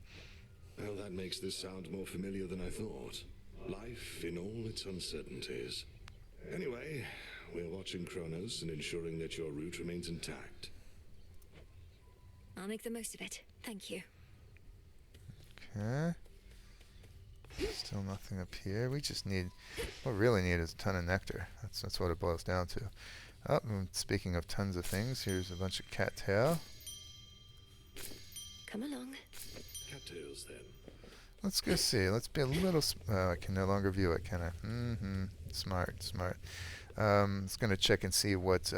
Well, that makes this sound more familiar than I thought. Life in all its uncertainties. Anyway, we're watching Chronos and ensuring that your route remains intact. I'll make the most of it. Thank you. Okay. Still nothing up here. We just need, what we really need is a ton of nectar. That's what it boils down to. Oh, and speaking of tons of things, here's a bunch of cattail. Come along. Cattails, then. Let's go see. Let's be a little... I can no longer view it, can I? Smart. It's going to check and see what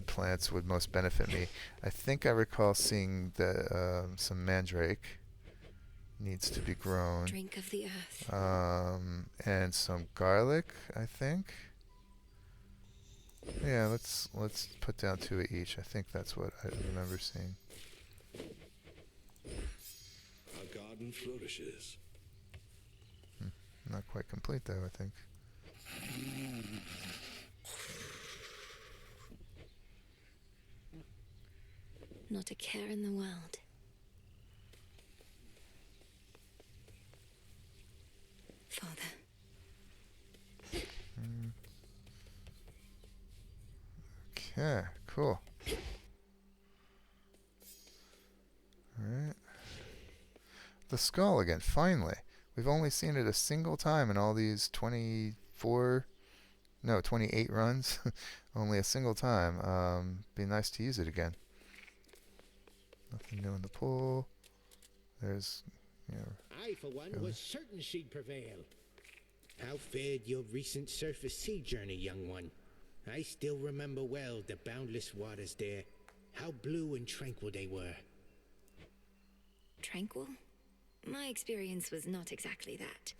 plants would most benefit me. I think I recall seeing the some mandrake needs to be grown. Drink of the earth. And some garlic, I think. Yeah, let's put down 2 of each. I think that's what I remember seeing. Our garden flourishes. Not quite complete though, I think. Not a care in the world. Father. Okay, cool. Alright. The skull again, finally. We've only seen it a single time in all these 28 runs. Only a single time. Be nice to use it again. Nothing new in the pool. there's, you know. I, for one, was certain she'd prevail. How fared your recent surface sea journey, young one? I still remember well the boundless waters there. How blue and tranquil they were. Tranquil? My experience was not exactly that.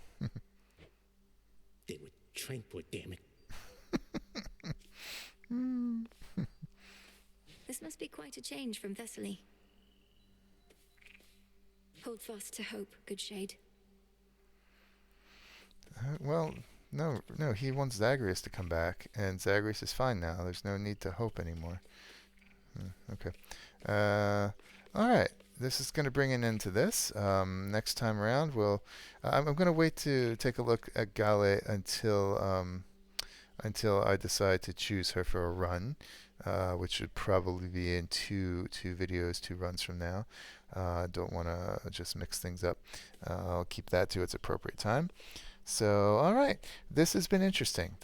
They were tranquil, damn it. This must be quite a change from Thessaly. Hold fast to hope, good shade. Well, no, he wants Zagreus to come back, and Zagreus is fine now. There's no need to hope anymore. Okay. All right. This is going to bring an end to this. Next time around, I'm going to wait to take a look at Gale until I decide to choose her for a run, which should probably be in two videos, 2 runs from now. Don't want to just mix things up. I'll keep that to its appropriate time. So, all right, this has been interesting.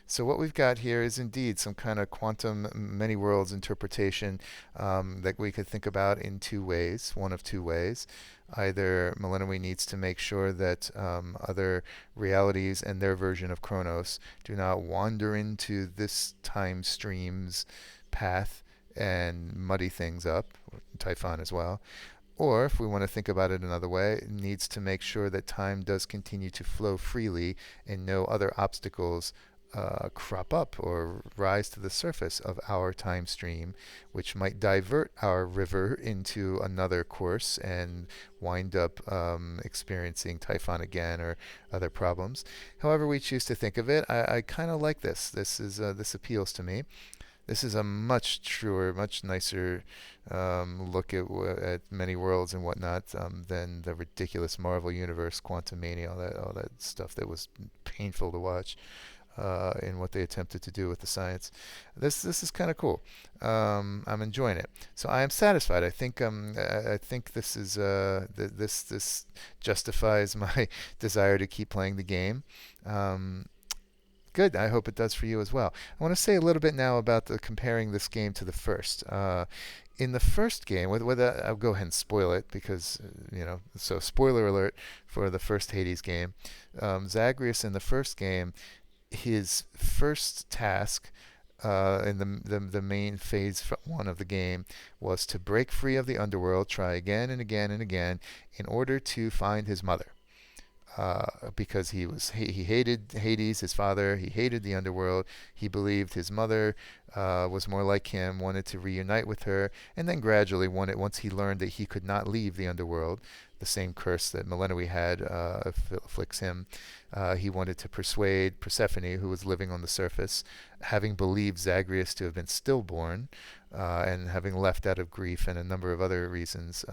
So what we've got here is indeed some kind of quantum many worlds interpretation that we could think about in 2 ways, one of 2 ways. Either Melinoë needs to make sure that other realities and their version of Chronos do not wander into this time stream's path and muddy things up, Typhon as well. Or, if we want to think about it another way, it needs to make sure that time does continue to flow freely and no other obstacles crop up or rise to the surface of our time stream, which might divert our river into another course and wind up experiencing Typhon again or other problems. However we choose to think of it, I kind of like this. This appeals to me. This is a much truer, much nicer look at many worlds and whatnot than the ridiculous Marvel Universe, Quantum Mania, all that stuff that was painful to watch in what they attempted to do with the science. This is kind of cool. I'm enjoying it. So I am satisfied. I think this is this justifies my desire to keep playing the game. Good. I hope it does for you as well. I want to say a little bit now about comparing this game to the first. In the first game, I'll go ahead and spoil it because, so spoiler alert for the first Hades game. Zagreus in the first game, his first task in the main phase 1 of the game was to break free of the underworld, try again and again and again in order to find his mother. Because he hated Hades, his father. He hated the underworld. He believed his mother was more like him, wanted to reunite with her, and then gradually, once he learned that he could not leave the underworld, the same curse that Melinoë had afflicts him, he wanted to persuade Persephone, who was living on the surface, having believed Zagreus to have been stillborn, and having left out of grief and a number of other reasons.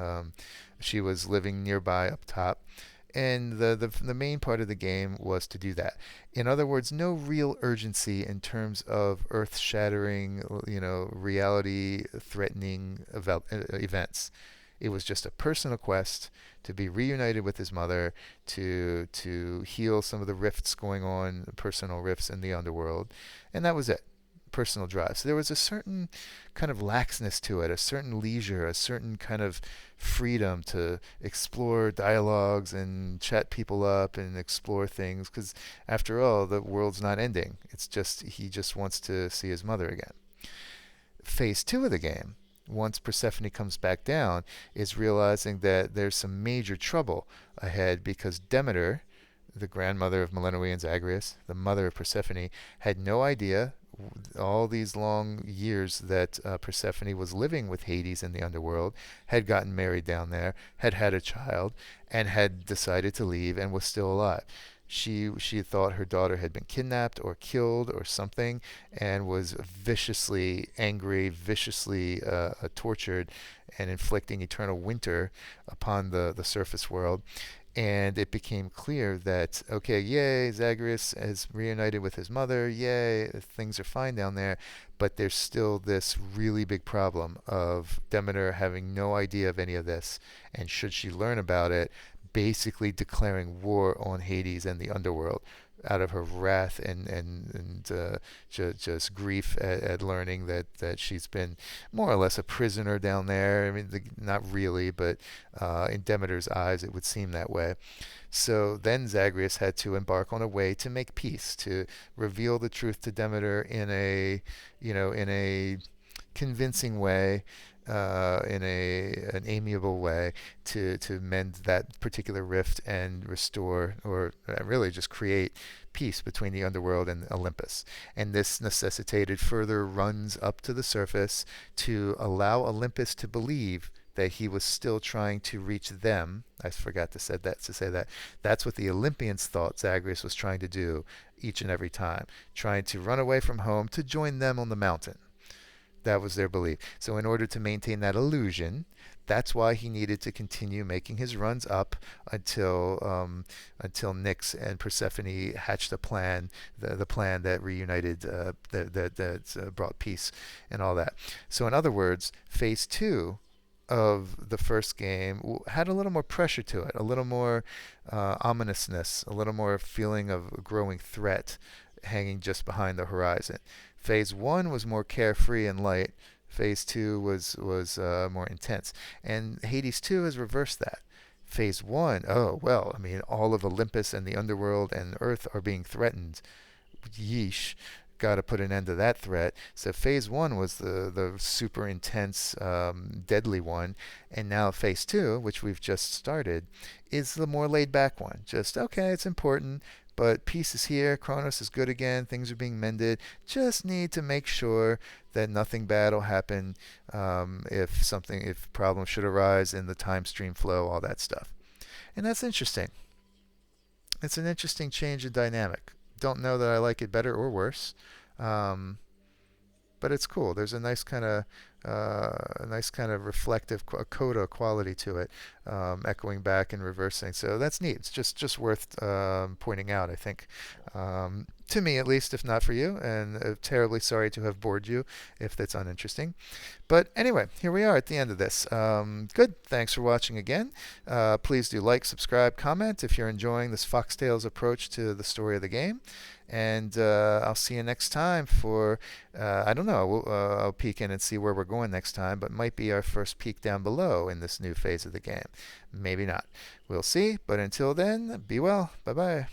She was living nearby up top. And the main part of the game was to do that. In other words, no real urgency in terms of earth-shattering, reality-threatening events. It was just a personal quest to be reunited with his mother, to heal some of the rifts going on, personal rifts in the underworld, and that was it. Personal drive. So there was a certain kind of laxness to it, a certain leisure, a certain kind of freedom to explore dialogues and chat people up and explore things, because after all, the world's not ending. It's just he just wants to see his mother again. Phase 2 of the game, once Persephone comes back down, is realizing that there's some major trouble ahead because Demeter, the grandmother of Melinoë and Zagreus, the mother of Persephone, had no idea all these long years that Persephone was living with Hades in the underworld, had gotten married down there, had had a child, and had decided to leave and was still alive. She thought her daughter had been kidnapped or killed or something, and was viciously angry, viciously tortured, and inflicting eternal winter upon the surface world. And it became clear that, okay, yay, Zagreus has reunited with his mother, yay, things are fine down there, but there's still this really big problem of Demeter having no idea of any of this, and should she learn about it, basically declaring war on Hades and the underworld, out of her wrath and just grief at learning that she's been more or less a prisoner down there. I mean, not really, but in Demeter's eyes, it would seem that way. So then Zagreus had to embark on a way to make peace, to reveal the truth to Demeter in a convincing way, in an amiable way, to mend that particular rift and restore, or really just create peace between the underworld and Olympus. And this necessitated further runs up to the surface to allow Olympus to believe that he was still trying to reach them. I forgot to say that. That's what the Olympians thought Zagreus was trying to do each and every time, trying to run away from home to join them on the mountain. That was their belief. So in order to maintain that illusion, that's why he needed to continue making his runs up until Nyx and Persephone hatched a plan, the plan that reunited, that brought peace and all that. So in other words, phase 2 of the first game had a little more pressure to it, a little more ominousness, a little more feeling of a growing threat hanging just behind the horizon. Phase 1 was more carefree and light. Phase 2 was more intense. And Hades 2 has reversed that. Phase 1, all of Olympus and the underworld and Earth are being threatened. Yeesh. Got to put an end to that threat. So phase 1 was the super intense, deadly one, and now phase 2, which we've just started, is the more laid back one. Just, okay, it's important, but peace is here, Chronos is good again, things are being mended. Just need to make sure that nothing bad will happen if problems should arise in the time stream flow, all that stuff. And that's interesting. It's an interesting change in dynamic. Don't know that I like it better or worse, but it's cool. There's a nice kind of reflective coda quality to it, echoing back and reversing. So that's neat. It's just worth pointing out, I think, to me at least, if not for you. And terribly sorry to have bored you if that's uninteresting. But anyway, here we are at the end of this. Good. Thanks for watching again. Please do like, subscribe, comment if you're enjoying this Foxtails approach to the story of the game. And I'll see you next time for, I don't know, I'll peek in and see where we're going next time, but might be our first peek down below in this new phase of the game. Maybe not. We'll see, but until then, be well. Bye-bye.